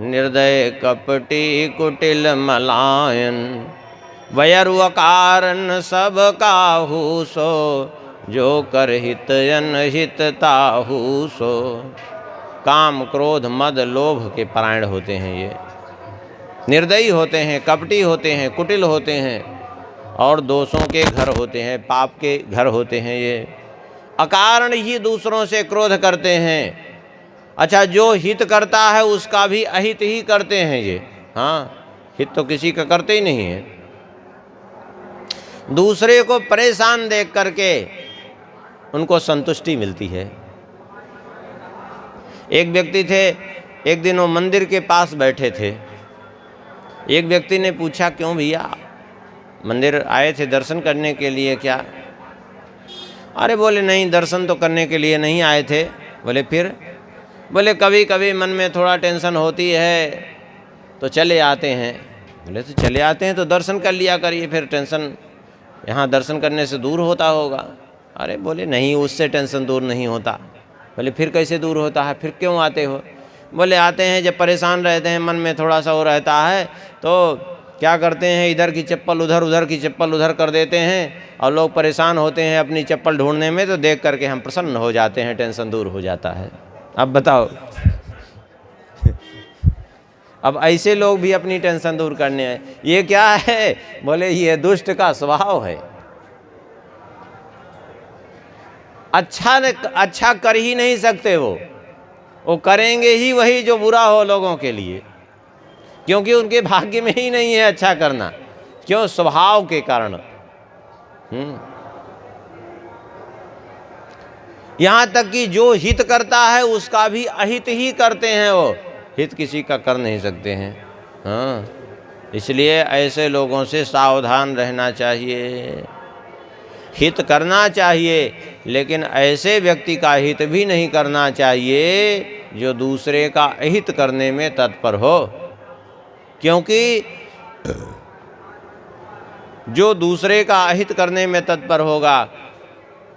निर्दय कपटी कुटिल मलायन। वयरु अकारण सब काहू सो, जो कर हित अनहित ताहू सो। काम क्रोध मद लोभ के परायण होते हैं ये, निर्दयी होते हैं, कपटी होते हैं, कुटिल होते हैं और दोषों के घर होते हैं, पाप के घर होते हैं ये। अकारण ही दूसरों से क्रोध करते हैं। अच्छा, जो हित करता है उसका भी अहित ही करते हैं ये। हाँ, हित तो किसी का करते ही नहीं है। दूसरे को परेशान देख करके उनको संतुष्टि मिलती है। एक व्यक्ति थे, एक दिन वो मंदिर के पास बैठे थे। एक व्यक्ति ने पूछा, क्यों भैया मंदिर आए थे दर्शन करने के लिए क्या? अरे बोले नहीं, दर्शन तो करने के लिए नहीं आए थे। बोले फिर? बोले कभी कभी मन में थोड़ा टेंशन होती है तो चले आते हैं। बोले तो चले आते हैं तो दर्शन कर लिया करिए, फिर टेंशन यहाँ दर्शन करने से दूर होता होगा। अरे बोले नहीं, उससे टेंशन दूर नहीं होता। बोले फिर कैसे दूर होता है, फिर क्यों आते हो? बोले आते हैं जब परेशान रहते हैं, मन में थोड़ा सा वो रहता है तो क्या करते हैं, इधर की चप्पल उधर, उधर की चप्पल उधर कर देते हैं और लोग परेशान होते हैं अपनी चप्पल ढूंढने में, तो देख करके हम प्रसन्न हो जाते हैं, टेंशन दूर हो जाता है। अब बताओ अब ऐसे लोग भी अपनी टेंशन दूर करने आए, ये क्या है? बोले ये दुष्ट का स्वभाव है। अच्छा कर ही नहीं सकते वो करेंगे ही वही जो बुरा हो लोगों के लिए, क्योंकि उनके भाग्य में ही नहीं है अच्छा करना। क्यों? स्वभाव के कारण। यहाँ तक कि जो हित करता है उसका भी अहित ही करते हैं, वो हित किसी का कर नहीं सकते हैं। हाँ, इसलिए ऐसे लोगों से सावधान रहना चाहिए। हित करना चाहिए, लेकिन ऐसे व्यक्ति का हित भी नहीं करना चाहिए जो दूसरे का अहित करने में तत्पर हो। क्योंकि जो दूसरे का अहित करने में तत्पर होगा,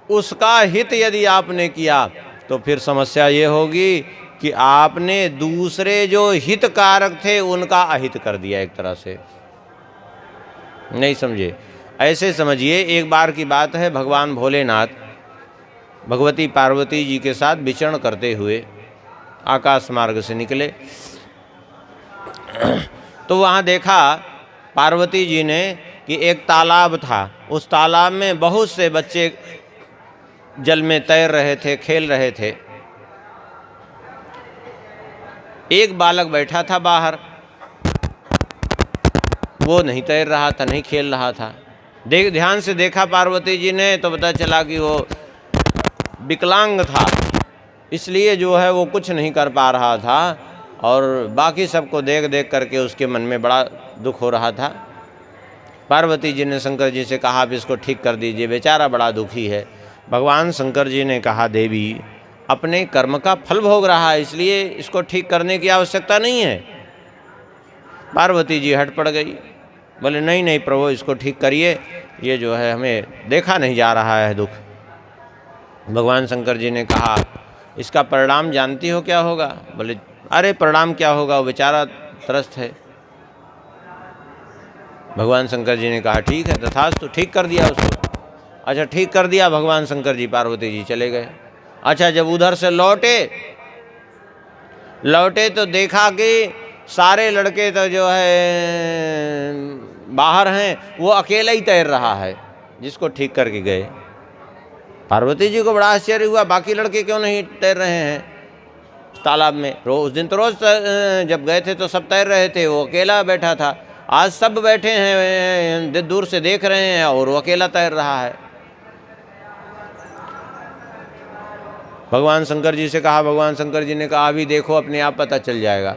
उसका हित यदि आपने किया तो फिर समस्या ये होगी कि आपने दूसरे जो हितकारक थे उनका अहित कर दिया एक तरह से। नहीं समझे? ऐसे समझिए, एक बार की बात है, भगवान भोलेनाथ भगवती पार्वती जी के साथ विचरण करते हुए आकाश मार्ग से निकले, तो वहाँ देखा पार्वती जी ने कि एक तालाब था, उस तालाब में बहुत से बच्चे जल में तैर रहे थे, खेल रहे थे। एक बालक बैठा था बाहर, वो नहीं तैर रहा था, नहीं खेल रहा था। ध्यान से देखा पार्वती जी ने तो पता चला कि वो विकलांग था, इसलिए जो है वो कुछ नहीं कर पा रहा था, और बाकी सबको देख देख करके उसके मन में बड़ा दुख हो रहा था। पार्वती जी ने शंकर जी से कहा, आप इसको ठीक कर दीजिए, बेचारा बड़ा दुखी है। भगवान शंकर जी ने कहा, देवी अपने कर्म का फल भोग रहा है, इसलिए इसको ठीक करने की आवश्यकता नहीं है। पार्वती जी हट पड़ गई, बोले नहीं नहीं प्रभु, इसको ठीक करिए, ये जो है हमें देखा नहीं जा रहा है दुख। भगवान शंकर जी ने कहा, इसका परिणाम जानती हो क्या होगा? बोले अरे परिणाम क्या होगा, वो बेचारा त्रस्त है। भगवान शंकर जी ने कहा ठीक है तथास्तु, ठीक कर दिया उसको। अच्छा ठीक कर दिया भगवान शंकर जी, पार्वती जी चले गए। अच्छा जब उधर से लौटे तो देखा कि सारे लड़के तो जो है बाहर हैं, वो अकेला ही तैर रहा है जिसको ठीक करके गए। पार्वती जी को बड़ा आश्चर्य हुआ, बाकी लड़के क्यों नहीं तैर रहे हैं तालाब में? उस दिन तो रोज जब गए थे तो सब तैर रहे थे, वो अकेला बैठा था। आज सब बैठे हैं, दूर से देख रहे हैं, और वो अकेला तैर रहा है। भगवान शंकर जी से कहा, भगवान शंकर जी ने कहा अभी देखो, अपने आप पता चल जाएगा।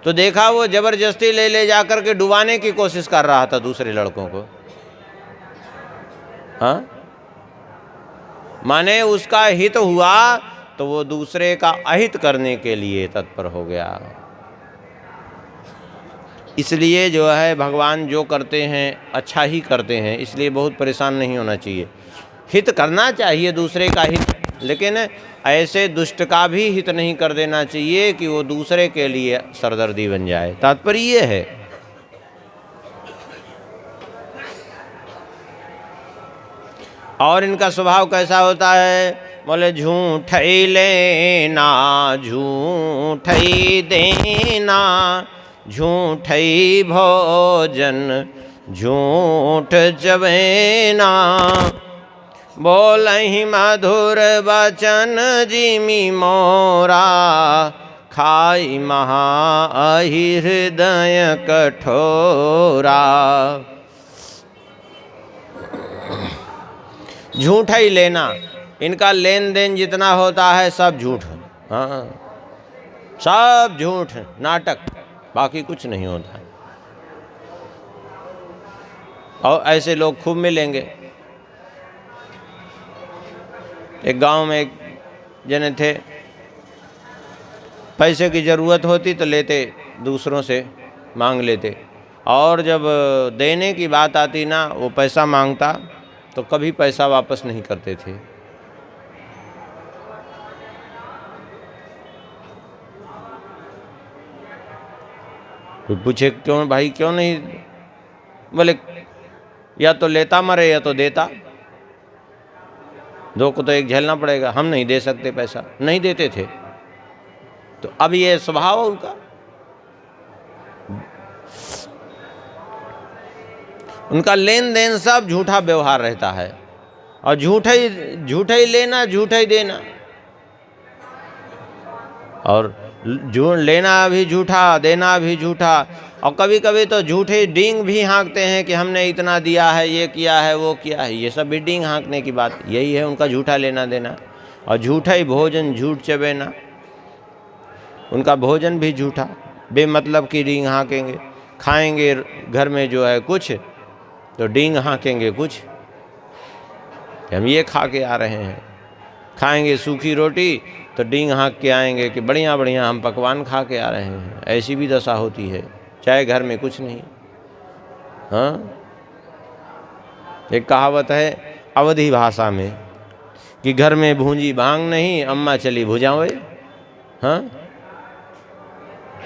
तो देखा वो जबरदस्ती ले जा कर के डुबाने की कोशिश कर रहा था दूसरे लड़कों को। हाँ, माने उसका हित हुआ तो वो दूसरे का अहित करने के लिए तत्पर हो गया। इसलिए जो है भगवान जो करते हैं अच्छा ही करते हैं, इसलिए बहुत परेशान नहीं होना चाहिए। हित करना चाहिए दूसरे का हित, लेकिन ऐसे दुष्ट का भी हित नहीं कर देना चाहिए कि वो दूसरे के लिए सरदर्दी बन जाए। तात्पर्य ये है। और इनका स्वभाव कैसा होता है? बोले झूठ ही लेना, झूठ ही देना, झूठ ही भोजन, झूठ चबेना, बोलहि मधुर बचन जिमि मोरा, खाई महा हृदय कठोरा। झूठ ही लेना, इनका लेन देन जितना होता है सब झूठ। हाँ, सब झूठ, नाटक, बाकी कुछ नहीं होता। और ऐसे लोग खूब मिलेंगे। एक गांव में एक जने थे, पैसे की ज़रूरत होती तो लेते, दूसरों से मांग लेते, और जब देने की बात आती ना, वो पैसा मांगता तो कभी पैसा वापस नहीं करते थे। तो पूछे क्यों भाई, क्यों नहीं? बोले या तो लेता मरे या तो देता, दो को तो एक झेलना पड़ेगा, हम नहीं दे सकते पैसा। नहीं देते थे। तो अब ये स्वभाव है उनका। उनका लेन देन सब झूठा व्यवहार रहता है, और झूठा ही लेना, झूठा ही देना, और लेना भी झूठा, देना भी झूठा। और कभी कभी तो झूठे डींग भी हाँकते हैं कि हमने इतना दिया है, ये किया है, वो किया है। ये सब भी डींग हाँकने की बात, यही है उनका झूठा लेना देना। और झूठा ही भोजन, झूठ चबेना, उनका भोजन भी झूठा, बेमतलब की डींग हाँकेंगे। खाएंगे घर में जो है कुछ तो डींग हाँकेंगे कुछ, हम ये खा के आ रहे हैं। खाएंगे सूखी रोटी तो डींग हाँक के आएंगे कि बढ़िया बढ़िया हम पकवान खा के आ रहे हैं। ऐसी भी दशा होती है, चाहे घर में कुछ नहीं। हाँ, एक कहावत है अवधी भाषा में कि घर में भूंजी भांग नहीं, अम्मा चली भुजावे। हाँ,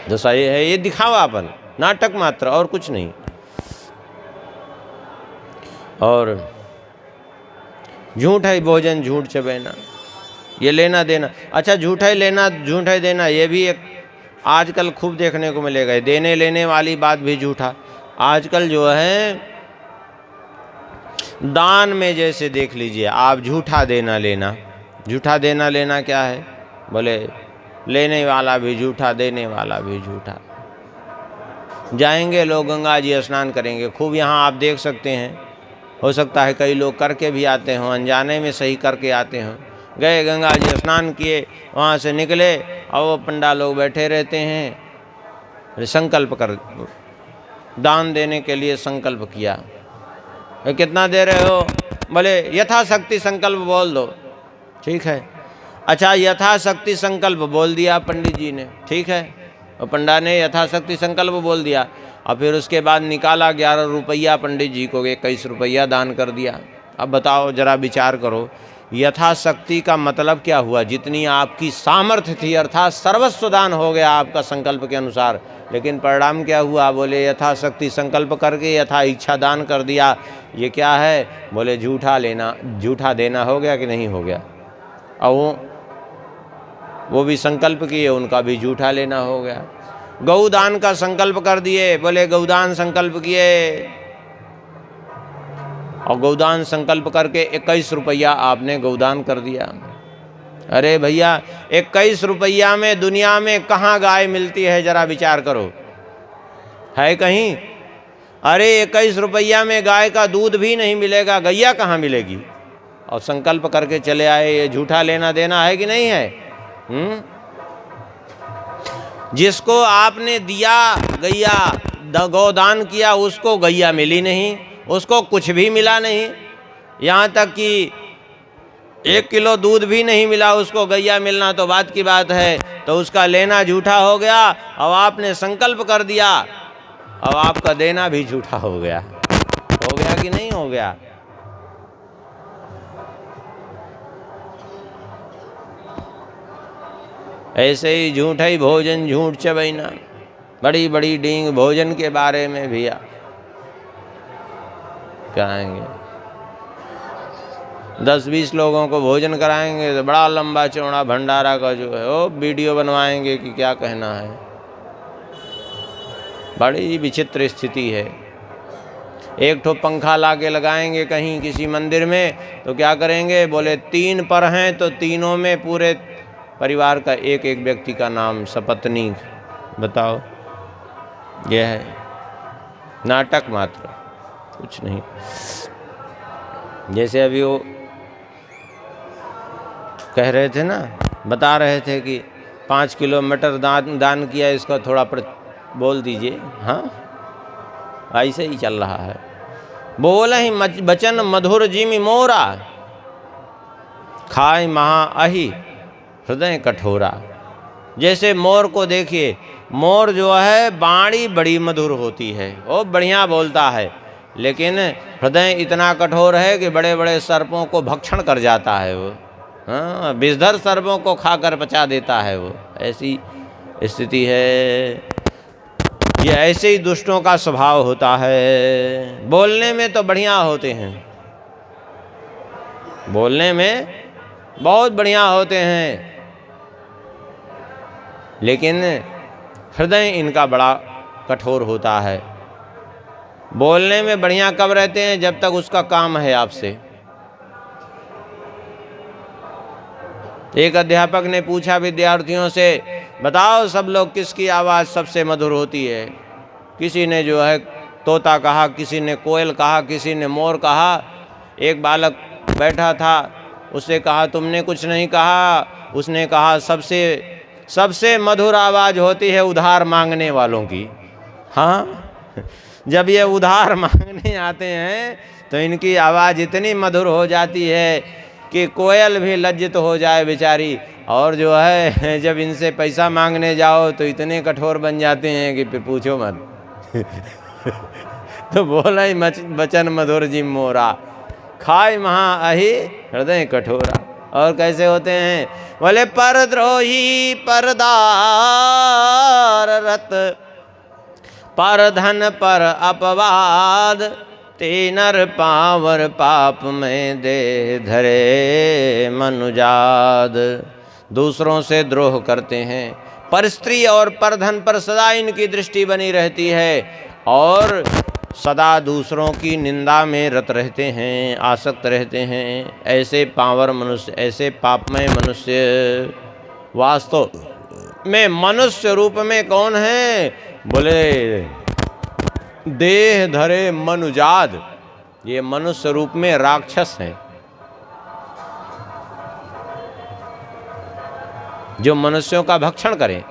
दशा ये है, ये दिखावापन, नाटक मात्र और कुछ नहीं। और झूठ है भोजन झूठ चबैना, ये लेना देना। अच्छा, झूठा ही लेना झूठा ही देना, ये भी एक आजकल खूब देखने को मिलेगा। देने लेने वाली बात भी झूठा। आजकल जो है दान में जैसे देख लीजिए आप, झूठा देना लेना। झूठा देना लेना क्या है? बोले लेने वाला भी झूठा, देने वाला भी झूठा। जाएंगे लोग गंगा जी स्नान करेंगे खूब, यहाँ आप देख सकते हैं। हो सकता है कई लोग करके भी आते हों, अनजाने में सही करके आते हों। गए गंगा जी स्नान किए, वहाँ से निकले और वो पंडा लोग बैठे रहते हैं। संकल्प कर, दान देने के लिए संकल्प किया, कितना दे रहे हो? बोले यथाशक्ति संकल्प बोल दो। ठीक है, अच्छा यथाशक्ति संकल्प बोल दिया पंडित जी ने, ठीक है, और पंडा ने यथाशक्ति संकल्प बोल दिया। और फिर उसके बाद निकाला 11 रुपया, पंडित जी को 21 रुपया दान कर दिया। अब बताओ, जरा विचार करो, यथाशक्ति का मतलब क्या हुआ? जितनी आपकी सामर्थ्य थी, अर्थात सर्वस्व दान हो गया आपका संकल्प के अनुसार। लेकिन परिणाम क्या हुआ? बोले यथाशक्ति संकल्प करके यथा इच्छा दान कर दिया। ये क्या है? बोले झूठा लेना झूठा देना हो गया कि नहीं हो गया? और वो भी संकल्प किए, उनका भी झूठा लेना हो गया। गौदान का संकल्प कर दिए, बोले गौदान संकल्प किए, और गौदान संकल्प करके 21 रुपया आपने गौदान कर दिया। अरे भैया, 21 रुपया में दुनिया में कहाँ गाय मिलती है? जरा विचार करो, है कहीं? अरे 21 रुपया में गाय का दूध भी नहीं मिलेगा, गैया कहाँ मिलेगी? और संकल्प करके चले आए। ये झूठा लेना देना है कि नहीं है? जिसको आपने दिया गैया गौदान किया, उसको गैया मिली नहीं, उसको कुछ भी मिला नहीं। यहाँ तक कि 1 किलो दूध भी नहीं मिला, उसको गैया मिलना तो बात की बात है। तो उसका लेना झूठा हो गया। अब आपने संकल्प कर दिया, अब आपका देना भी झूठा हो गया। हो गया कि नहीं हो गया? ऐसे ही झूठा ही भोजन झूठ चबैना। बड़ी बड़ी डींग भोजन के बारे में भी कहेंगे। 10-20 लोगों को भोजन कराएंगे तो बड़ा लंबा चौड़ा भंडारा का जो है वो वीडियो बनवाएंगे कि क्या कहना है। बड़ी विचित्र स्थिति है। एक ठो पंखा ला के लगाएंगे कहीं किसी मंदिर में, तो क्या करेंगे? बोले 3 पर हैं तो तीनों में पूरे परिवार का एक एक व्यक्ति का नाम सपत्नीक। बताओ, यह है नाटक मात्र, कुछ नहीं। जैसे अभी वो कह रहे थे ना, बता रहे थे कि 5 किलो मटर दान किया, इसका थोड़ा बोल दीजिए। हाँ, ऐसे ही चल रहा है। बोल ही बचन मधुर जिमि मोरा, खाए महा अहि हृदय कठोरा। जैसे मोर को देखिए, मोर जो है बाणी बड़ी मधुर होती है, वो बढ़िया बोलता है, लेकिन हृदय इतना कठोर है कि बड़े बड़े सर्पों को भक्षण कर जाता है वो। हाँ, विषधर सर्पों को खाकर पचा देता है वो। ऐसी स्थिति है। ये ऐसे ही दुष्टों का स्वभाव होता है। बोलने में तो बढ़िया होते हैं, बोलने में बहुत बढ़िया होते हैं, लेकिन हृदय इनका बड़ा कठोर होता है। बोलने में बढ़िया कब रहते हैं? जब तक उसका काम है आपसे। एक अध्यापक ने पूछा विद्यार्थियों से, बताओ सब लोग किसकी आवाज़ सबसे मधुर होती है? किसी ने जो है तोता कहा, किसी ने कोयल कहा, किसी ने मोर कहा। एक बालक बैठा था, उससे कहा तुमने कुछ नहीं कहा। उसने कहा सबसे मधुर आवाज़ होती है उधार मांगने वालों की। हाँ, जब ये उधार मांगने आते हैं तो इनकी आवाज़ इतनी मधुर हो जाती है कि कोयल भी लज्जित हो जाए बेचारी। और जो है जब इनसे पैसा मांगने जाओ तो इतने कठोर बन जाते हैं कि फिर पूछो मत। तो बोला ही बचन मधुर जी मोरा, खाए महा अहि हृदय कठोरा। और कैसे होते हैं? बोले परद्रोही परदार रत, पर धन पर अपवाद, ते नर पावर पाप में दे धरे मनुजाद। दूसरों से द्रोह करते हैं, पर स्त्री और पर धन पर सदा इनकी दृष्टि बनी रहती है और सदा दूसरों की निंदा में रत रहते हैं, आसक्त रहते हैं। ऐसे पावर मनुष्य, ऐसे पापमय मनुष्य वास्तव में मनुष्य रूप में कौन है? बोले देह धरे मनुजाद, ये मनुष्य रूप में राक्षस हैं, जो मनुष्यों का भक्षण करें।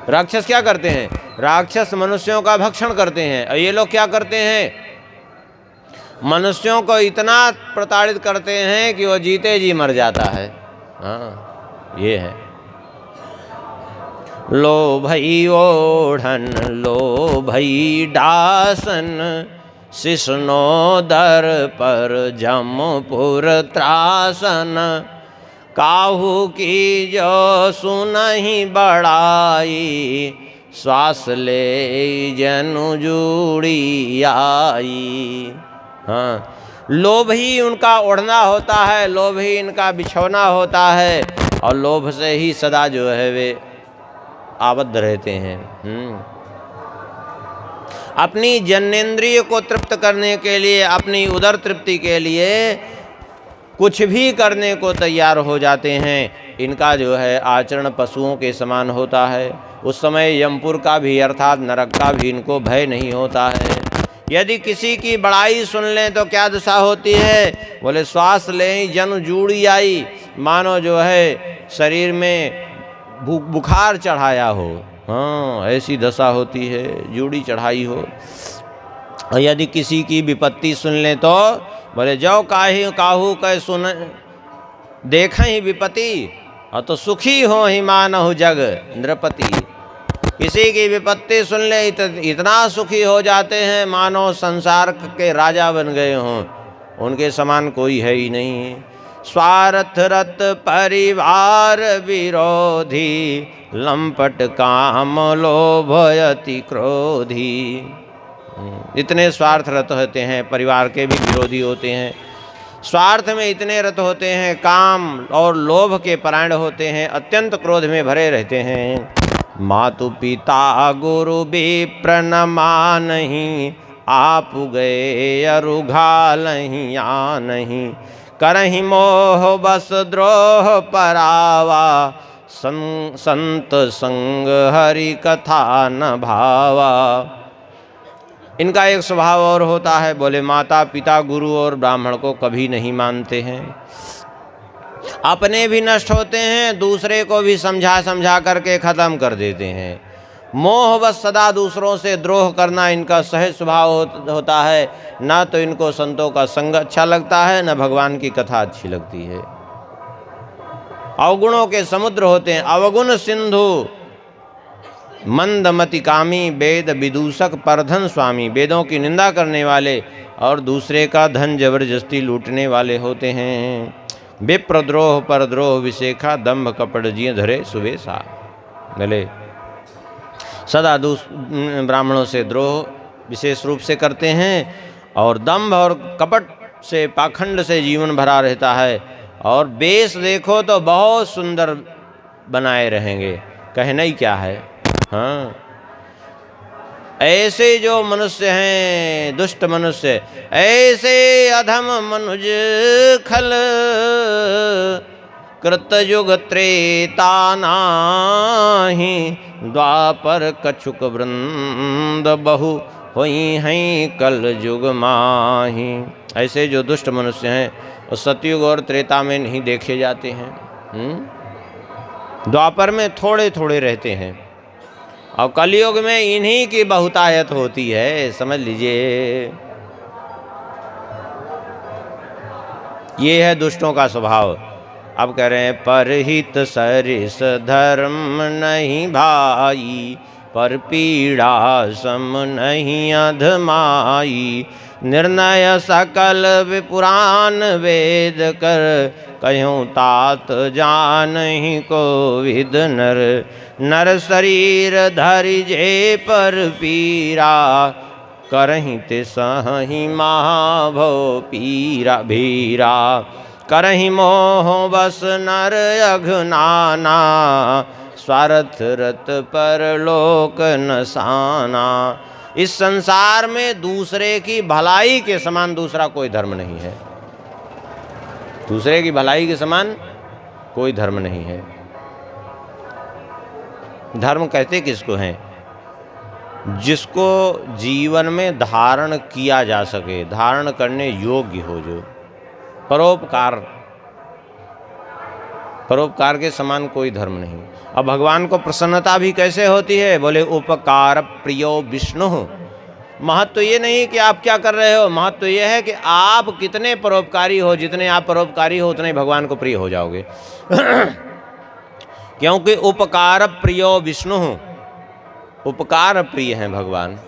राक्षस क्या करते हैं? राक्षस मनुष्यों का भक्षण करते हैं। और ये लोग क्या करते हैं? मनुष्यों को इतना प्रताड़ित करते हैं कि वो जीते जी मर जाता है। हाँ, ये है। लो भई ओढ़न, लो भई डासन, सिसनो दर पर जमपुर त्रासन, काहू की जो सुनहि बड़ाई, श्वास ले जनु जूड़ी आई। हाँ, लोभ ही उनका ओढ़ना होता है, लोभ ही इनका बिछौना होता है, और लोभ से ही सदा जो है वे आबद्ध रहते हैं। अपनी जन्नेंद्रिय को तृप्त करने के लिए, अपनी उदर तृप्ति के लिए कुछ भी करने को तैयार हो जाते हैं। इनका जो है आचरण पशुओं के समान होता है। उस समय यमपुर का भी अर्थात नरक का भी इनको भय नहीं होता है। यदि किसी की बड़ाई सुन लें तो क्या दशा होती है? बोले श्वास लें जन जूड़ी आई, मानो जो है शरीर में बुखार चढ़ाया हो। हाँ, ऐसी दशा होती है, जूड़ी चढ़ाई हो। और यदि किसी की विपत्ति सुन लें तो बोले जो काहू कै सुन देखें ही विपत्ति, और तो सुखी हो ही मानहु जग नृपति। किसी की विपत्ति सुन ले इतना सुखी हो जाते हैं मानो संसार के राजा बन गए हों, उनके समान कोई है ही नहीं। स्वार्थ रत परिवार विरोधी, लंपट काम लोभ अति क्रोधी। इतने स्वार्थ रत होते हैं, परिवार के भी विरोधी होते हैं, स्वार्थ में इतने रत होते हैं, काम और लोभ के परायण होते हैं, अत्यंत क्रोध में भरे रहते हैं। मातु पिता गुरु विप्र न मानहि, आप गए अरुघा नहीं आ नहीं, करहि मोह बस द्रोह परावा, संत संग हरि कथा न भावा। इनका एक स्वभाव और होता है, बोले माता पिता गुरु और ब्राह्मण को कभी नहीं मानते हैं, अपने भी नष्ट होते हैं, दूसरे को भी समझा समझा करके ख़त्म कर देते हैं। मोह बस सदा दूसरों से द्रोह करना इनका सहज स्वभाव होता है। ना तो इनको संतों का संग अच्छा लगता है, न भगवान की कथा अच्छी लगती है। अवगुणों के समुद्र होते हैं, अवगुण सिंधु मंदमति कामी, वेद विदूषक परधन स्वामी। वेदों की निंदा करने वाले और दूसरे का धन जबरदस्ती लूटने वाले होते हैं। विप्रद्रोह परद्रोह विशेखा, दंभ कपट जिय धरे सुवेशा। भले सदा ब्राह्मणों से द्रोह विशेष रूप से करते हैं, और दंभ और कपट से पाखंड से जीवन भरा रहता है। और वेश देखो तो बहुत सुंदर बनाए रहेंगे, कहना ही क्या है। हाँ, ऐसे जो मनुष्य हैं, दुष्ट मनुष्य, ऐसे अधम मनुज खल, कृतयुग त्रेता नाहि, द्वापर कछुक वृंद बहु होई हैं कल युग माही। ऐसे जो दुष्ट मनुष्य हैं वो सतयुग और त्रेता में नहीं देखे जाते हैं, द्वापर में थोड़े थोड़े रहते हैं, और कलयुग में इन्हीं की बहुतायत होती है, समझ लीजिए। ये है दुष्टों का स्वभाव। अब कह रहे हैं परहित सरिस धर्म नहीं भाई, पर पीड़ा सम नहीं अधमाई। निर्णय सकल विपुराण वेद कर, कह्यूँ तात जानहि कोविद नर। नर शरीर धरि जे पर पीरा, करहि ते सहहि महाभव पीरा भीरा। करहि मोह बस नर अघनाना, स्वार्थ रत परलोक नसाना। इस संसार में दूसरे की भलाई के समान दूसरा कोई धर्म नहीं है। दूसरे की भलाई के समान कोई धर्म नहीं है। धर्म कहते किसको हैं? जिसको जीवन में धारण किया जा सके, धारण करने योग्य हो। जो परोपकार, परोपकार के समान कोई धर्म नहीं। अब भगवान को प्रसन्नता भी कैसे होती है? बोले उपकार प्रियो विष्णु। महत्व ये नहीं कि आप क्या कर रहे हो, महत्व ये है कि आप कितने परोपकारी हो। जितने आप परोपकारी हो उतने भगवान को प्रिय हो जाओगे। क्योंकि उपकार प्रियो विष्णु, उपकार प्रिय हैं भगवान।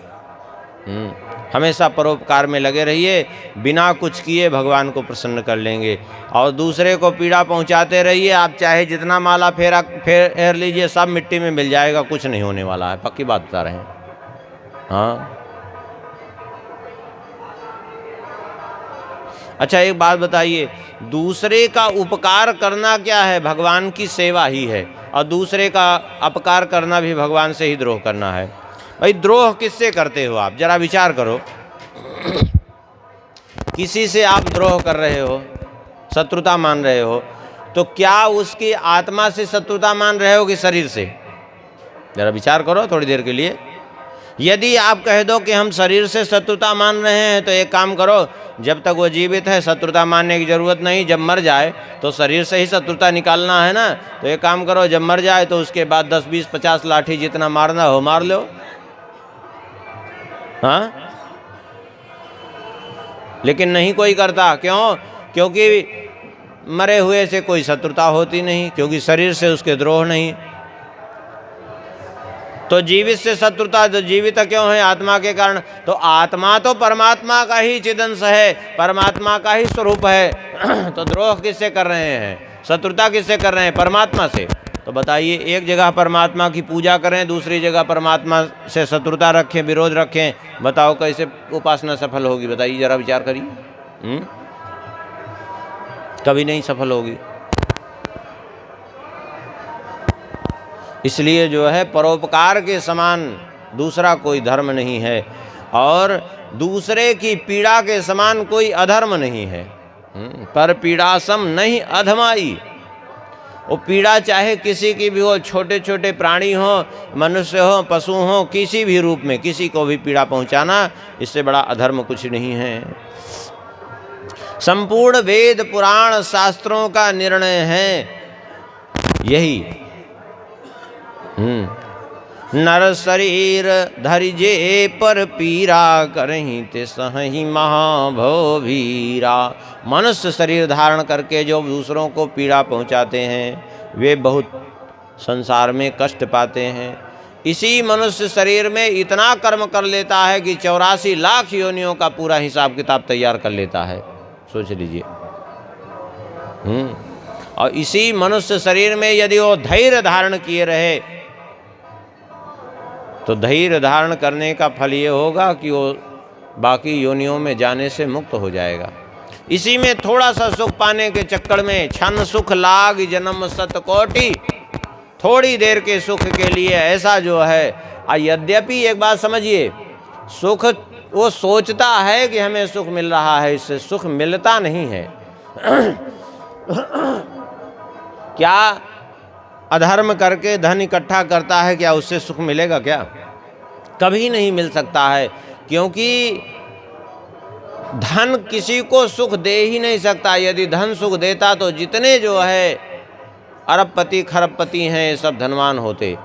हमेशा परोपकार में लगे रहिए, बिना कुछ किए भगवान को प्रसन्न कर लेंगे। और दूसरे को पीड़ा पहुंचाते रहिए, आप चाहे जितना माला फेर लीजिए, सब मिट्टी में मिल जाएगा, कुछ नहीं होने वाला है। पक्की बात बता रहे हैं। हाँ, अच्छा एक बात बताइए, दूसरे का उपकार करना क्या है? भगवान की सेवा ही है। और दूसरे का अपकार करना भी भगवान से ही द्रोह करना है। भाई द्रोह किससे करते हो आप? जरा विचार करो। किसी से आप द्रोह कर रहे हो, शत्रुता मान रहे हो, तो क्या उसकी आत्मा से शत्रुता मान रहे हो कि शरीर से? जरा विचार करो थोड़ी देर के लिए। यदि आप कह दो कि हम शरीर से शत्रुता मान रहे हैं, तो एक काम करो, जब तक वो जीवित है शत्रुता मानने की जरूरत नहीं। जब मर जाए तो शरीर से ही शत्रुता निकालना है ना। तो एक काम करो, जब मर जाए तो उसके बाद 10, 20, 50 लाठी जितना मारना हो मार लो। हाँ, लेकिन नहीं कोई करता। क्यों? क्योंकि मरे हुए से कोई शत्रुता होती नहीं, क्योंकि शरीर से उसके द्रोह नहीं। तो जीवित से शत्रुता, तो जीवित क्यों है? आत्मा के कारण। तो आत्मा तो परमात्मा का ही चिदंश है, परमात्मा का ही स्वरूप है। तो द्रोह किससे कर रहे हैं? शत्रुता किससे कर रहे हैं? परमात्मा से। तो बताइए, एक जगह परमात्मा की पूजा करें, दूसरी जगह परमात्मा से शत्रुता रखें, विरोध रखें, बताओ कैसे उपासना सफल होगी? बताइए, जरा विचार करिए। कभी नहीं सफल होगी। इसलिए जो है, परोपकार के समान दूसरा कोई धर्म नहीं है, और दूसरे की पीड़ा के समान कोई अधर्म नहीं है। पर पीड़ासम नहीं अधमाई। वो पीड़ा चाहे किसी की भी हो, छोटे छोटे प्राणी हो, मनुष्य हो, पशु हो, किसी भी रूप में किसी को भी पीड़ा पहुंचाना, इससे बड़ा अधर्म कुछ नहीं है। संपूर्ण वेद पुराण शास्त्रों का निर्णय है यही। नर शरीर धरि जे पर पीरा, करहि ते सहहि महाभव वीरा। मनुष्य शरीर धारण करके जो दूसरों को पीड़ा पहुंचाते हैं, वे बहुत संसार में कष्ट पाते हैं। इसी मनुष्य शरीर में इतना कर्म कर लेता है कि 84 लाख योनियों का पूरा हिसाब किताब तैयार कर लेता है। सोच लीजिए। और इसी मनुष्य शरीर में यदि वो धैर्य धारण किए रहे, तो धैर्य धारण करने का फल ये होगा कि वो बाकी योनियों में जाने से मुक्त हो जाएगा। इसी में थोड़ा सा सुख पाने के चक्कर में क्षण सुख लाग जन्म शतकोटि, थोड़ी देर के सुख के लिए ऐसा जो है। यद्यपि एक बात समझिए, सुख वो सोचता है कि हमें सुख मिल रहा है, इससे सुख मिलता नहीं है। क्या अधर्म करके धन इकट्ठा करता है, क्या उससे सुख मिलेगा? क्या कभी नहीं मिल सकता है, क्योंकि धन किसी को सुख दे ही नहीं सकता। यदि धन सुख देता तो जितने जो है अरबपति खरबपति हैं सब धनवान होते।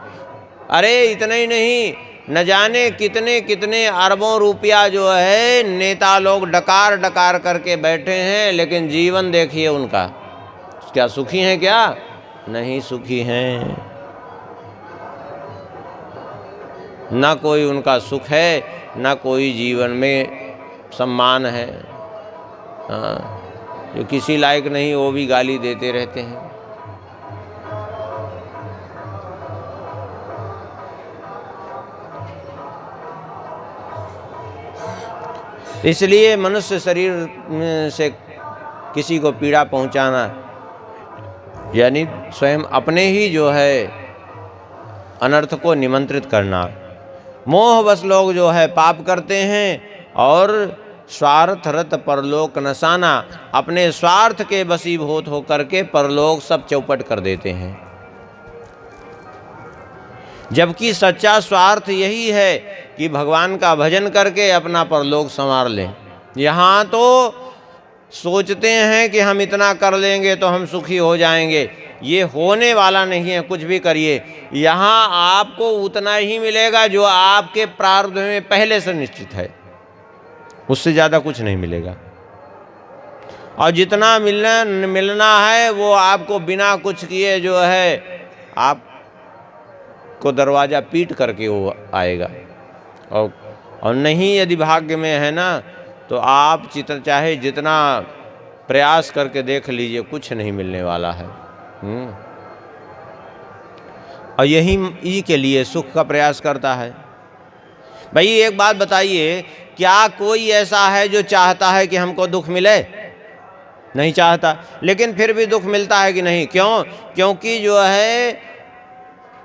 अरे इतने ही नहीं, न जाने कितने कितने अरबों रुपया जो है नेता लोग डकार डकार करके बैठे हैं, लेकिन जीवन देखिए उनका। क्या सुखी हैं? क्या नहीं सुखी हैं। ना कोई उनका सुख है, ना कोई जीवन में सम्मान है। जो किसी लायक नहीं वो भी गाली देते रहते हैं। इसलिए मनुष्य शरीर से किसी को पीड़ा पहुंचाना यानी स्वयं अपने ही जो है अनर्थ को निमंत्रित करना। मोहवश लोग जो है पाप करते हैं और स्वार्थरत परलोक नसाना, अपने स्वार्थ के वशीभूत होकर के परलोक सब चौपट कर देते हैं। जबकि सच्चा स्वार्थ यही है कि भगवान का भजन करके अपना परलोक संवार लें। यहाँ तो सोचते हैं कि हम इतना कर लेंगे तो हम सुखी हो जाएंगे, ये होने वाला नहीं है। कुछ भी करिए, यहाँ आपको उतना ही मिलेगा जो आपके प्रारब्ध में पहले से निश्चित है, उससे ज़्यादा कुछ नहीं मिलेगा। और जितना मिलना है वो आपको बिना कुछ किए जो है आपको दरवाज़ा पीट करके वो आएगा। और नहीं यदि भाग्य में है ना तो आप चाहे जितना प्रयास करके देख लीजिए, कुछ नहीं मिलने वाला है। और यही के लिए सुख का प्रयास करता है। भाई एक बात बताइए, क्या कोई ऐसा है जो चाहता है कि हमको दुख मिले? नहीं चाहता, लेकिन फिर भी दुख मिलता है कि नहीं? क्यों? क्योंकि जो है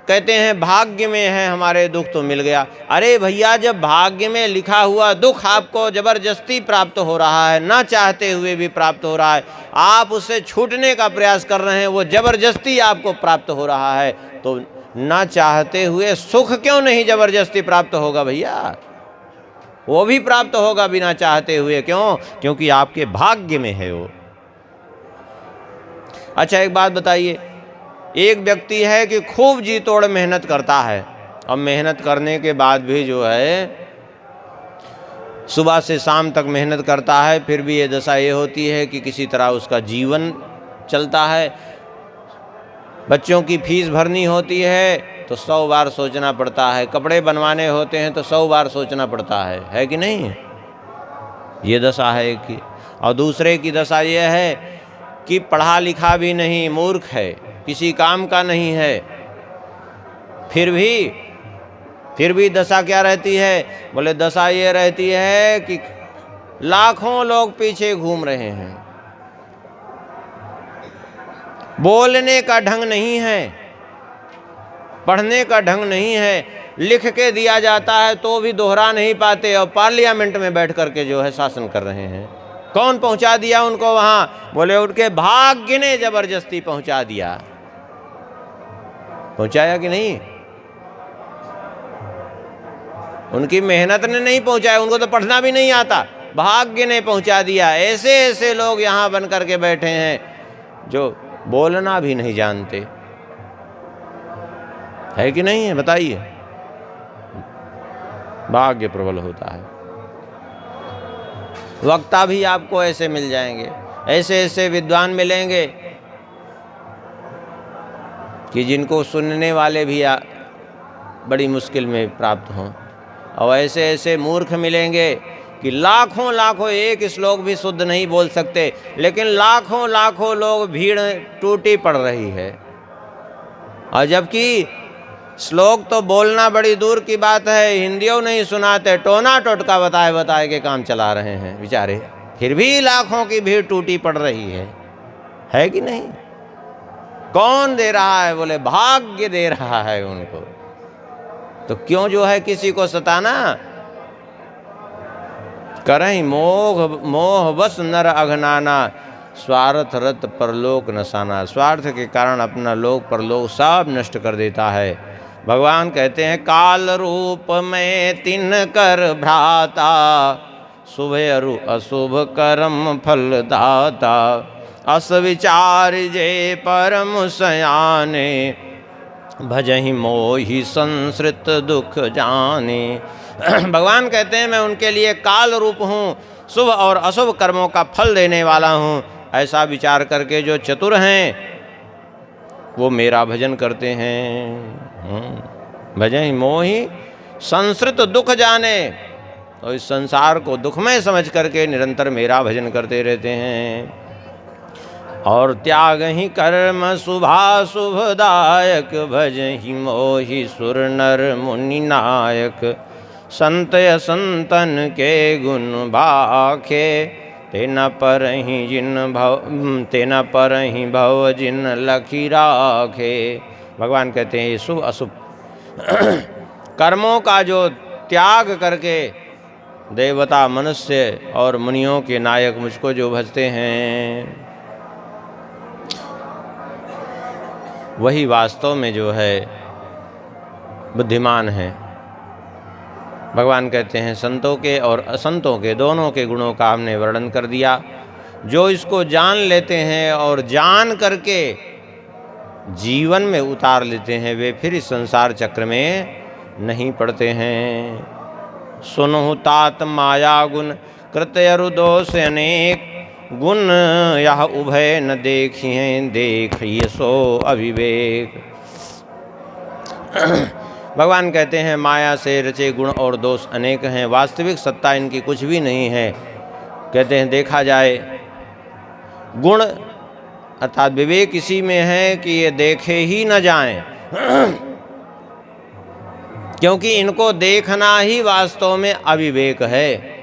कहते हैं भाग्य में है हमारे दुख तो मिल गया। अरे भैया, जब भाग्य में लिखा हुआ दुख आपको जबरदस्ती प्राप्त हो रहा है, ना चाहते हुए भी प्राप्त हो रहा है, आप उससे छूटने का प्रयास कर रहे हैं, वो जबरदस्ती आपको प्राप्त हो रहा है, तो ना चाहते हुए सुख क्यों नहीं जबरदस्ती प्राप्त होगा भैया? वो भी प्राप्त होगा बिना चाहते हुए। क्यों? क्योंकि आपके भाग्य में है वो। अच्छा एक बात बताइए, एक व्यक्ति है कि खूब जी तोड़ मेहनत करता है, और मेहनत करने के बाद भी जो है सुबह से शाम तक मेहनत करता है, फिर भी ये दशा ये होती है कि किसी तरह उसका जीवन चलता है। बच्चों की फीस भरनी होती है तो 100 बार सोचना पड़ता है, कपड़े बनवाने होते हैं तो 100 बार सोचना पड़ता है कि नहीं? ये दशा है एक की। और दूसरे की दशा ये है कि पढ़ा लिखा भी नहीं, मूर्ख है, किसी काम का नहीं है, फिर भी दशा क्या रहती है? बोले दशा ये रहती है कि लाखों लोग पीछे घूम रहे हैं, बोलने का ढंग नहीं है, पढ़ने का ढंग नहीं है, लिख के दिया जाता है तो भी दोहरा नहीं पाते, और पार्लियामेंट में बैठ करके जो है शासन कर रहे हैं। कौन पहुंचा दिया उनको वहाँ? बोले उनके भाग्य ने जबरदस्ती पहुंचा दिया। पहुंचाया कि नहीं? उनकी मेहनत ने नहीं पहुंचाया, उनको तो पढ़ना भी नहीं आता, भाग्य ने पहुंचा दिया। ऐसे ऐसे लोग यहाँ बन करके बैठे हैं जो बोलना भी नहीं जानते, है कि नहीं है? बताइए। भाग्य प्रबल होता है। वक्ता भी आपको ऐसे मिल जाएंगे, ऐसे ऐसे विद्वान मिलेंगे कि जिनको सुनने वाले भी बड़ी मुश्किल में प्राप्त हों, और ऐसे ऐसे मूर्ख मिलेंगे कि लाखों लाखों एक श्लोक भी शुद्ध नहीं बोल सकते, लेकिन लाखों लाखों लोग भीड़ टूटी पड़ रही है। और जबकि श्लोक तो बोलना बड़ी दूर की बात है, हिंदियों नहीं सुनाते, टोना टोटका बताए के काम चला रहे हैं बेचारे, फिर भी लाखों की भीड़ टूटी पड़ रही है कि नहीं? कौन दे रहा है? बोले भाग्य दे रहा है उनको। तो क्यों जो है किसी को सताना? करहीं मोह बस नर अघनाना, स्वार्थ रत परलोक नसाना। स्वार्थ के कारण अपना लोक परलोक सब नष्ट कर देता है। भगवान कहते हैं काल रूप में तिन कर भ्राता, शुभ अरु अशुभ कर्म फल दाता, अस विचार जे परम सयाने, भजहि मोहि संसृत दुख जाने। भगवान कहते हैं मैं उनके लिए काल रूप हूँ, शुभ और अशुभ कर्मों का फल देने वाला हूँ। ऐसा विचार करके जो चतुर हैं वो मेरा भजन करते हैं। भजहि मोहि संसृत दुख जाने, तो इस संसार को दुखमय समझ करके निरंतर मेरा भजन करते रहते हैं। और त्याग ही कर्म शुभाशुभदायक, भज ही मोहि सुर नर मुनि नायक। संत संतन के गुण भाखे, तेना पर ही भव जिन लखी राखे। भगवान कहते हैं ये शुभ अशुभ कर्मों का जो त्याग करके देवता मनुष्य और मुनियों के नायक मुझको जो भजते हैं, वही वास्तव में जो है बुद्धिमान है। भगवान कहते हैं संतों के और असंतों के दोनों के गुणों का हमने वर्णन कर दिया। जो इसको जान लेते हैं और जान करके जीवन में उतार लेते हैं, वे फिर इस संसार चक्र में नहीं पड़ते हैं। सुनहु तात माया गुण, कृतयरु दोष अनेक। गुण यह उभय न देखिए, देखिए सो अविवेक। भगवान कहते हैं माया से रचे गुण और दोष अनेक हैं, वास्तविक सत्ता इनकी कुछ भी नहीं है। कहते हैं देखा जाए गुण अर्थात विवेक इसी में है कि ये देखे ही न जाएं, क्योंकि इनको देखना ही वास्तव में अविवेक है।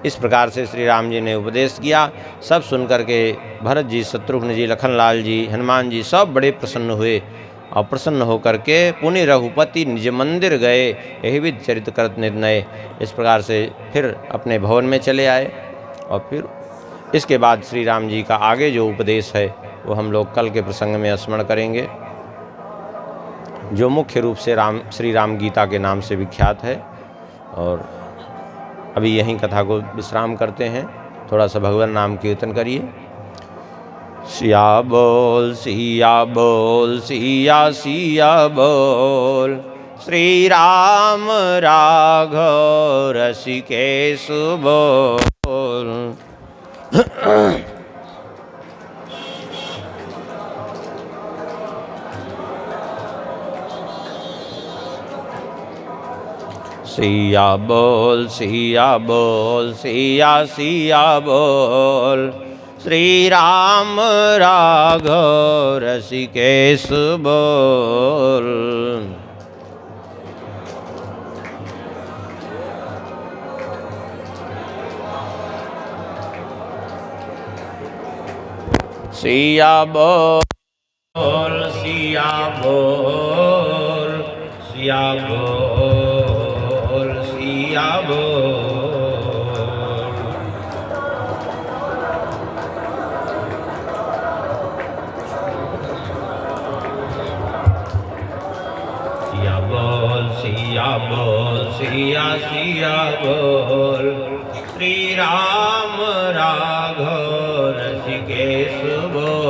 इस प्रकार से श्री राम जी ने उपदेश किया। सब सुनकर के भरत जी, शत्रुघ्न जी, लखनलाल जी, हनुमान जी सब बड़े प्रसन्न हुए और प्रसन्न होकर के पुनि रघुपति निज मंदिर गए, यही भी चरित करत निर्णय। इस प्रकार से फिर अपने भवन में चले आए। और फिर इसके बाद श्री राम जी का आगे जो उपदेश है वो हम लोग कल के प्रसंग में स्मरण करेंगे, जो मुख्य रूप से श्री राम गीता के नाम से विख्यात है। और अभी यहीं कथा को विश्राम करते हैं। थोड़ा सा भगवान नाम कीर्तन करिए। सिया बोल सिया बोल सिया सिया बोल, श्री राम राघव रसिकेश बोल। सिया बोल सिया बोल सिया सिया बोल, श्री राम राघव रसिकेश बोल। सिया बोल सिया बोल सिया बोल सिया बोल। सिया बोल सिया बोल सिया सिया बोल, श्री राम राघव रसिकेश बोल।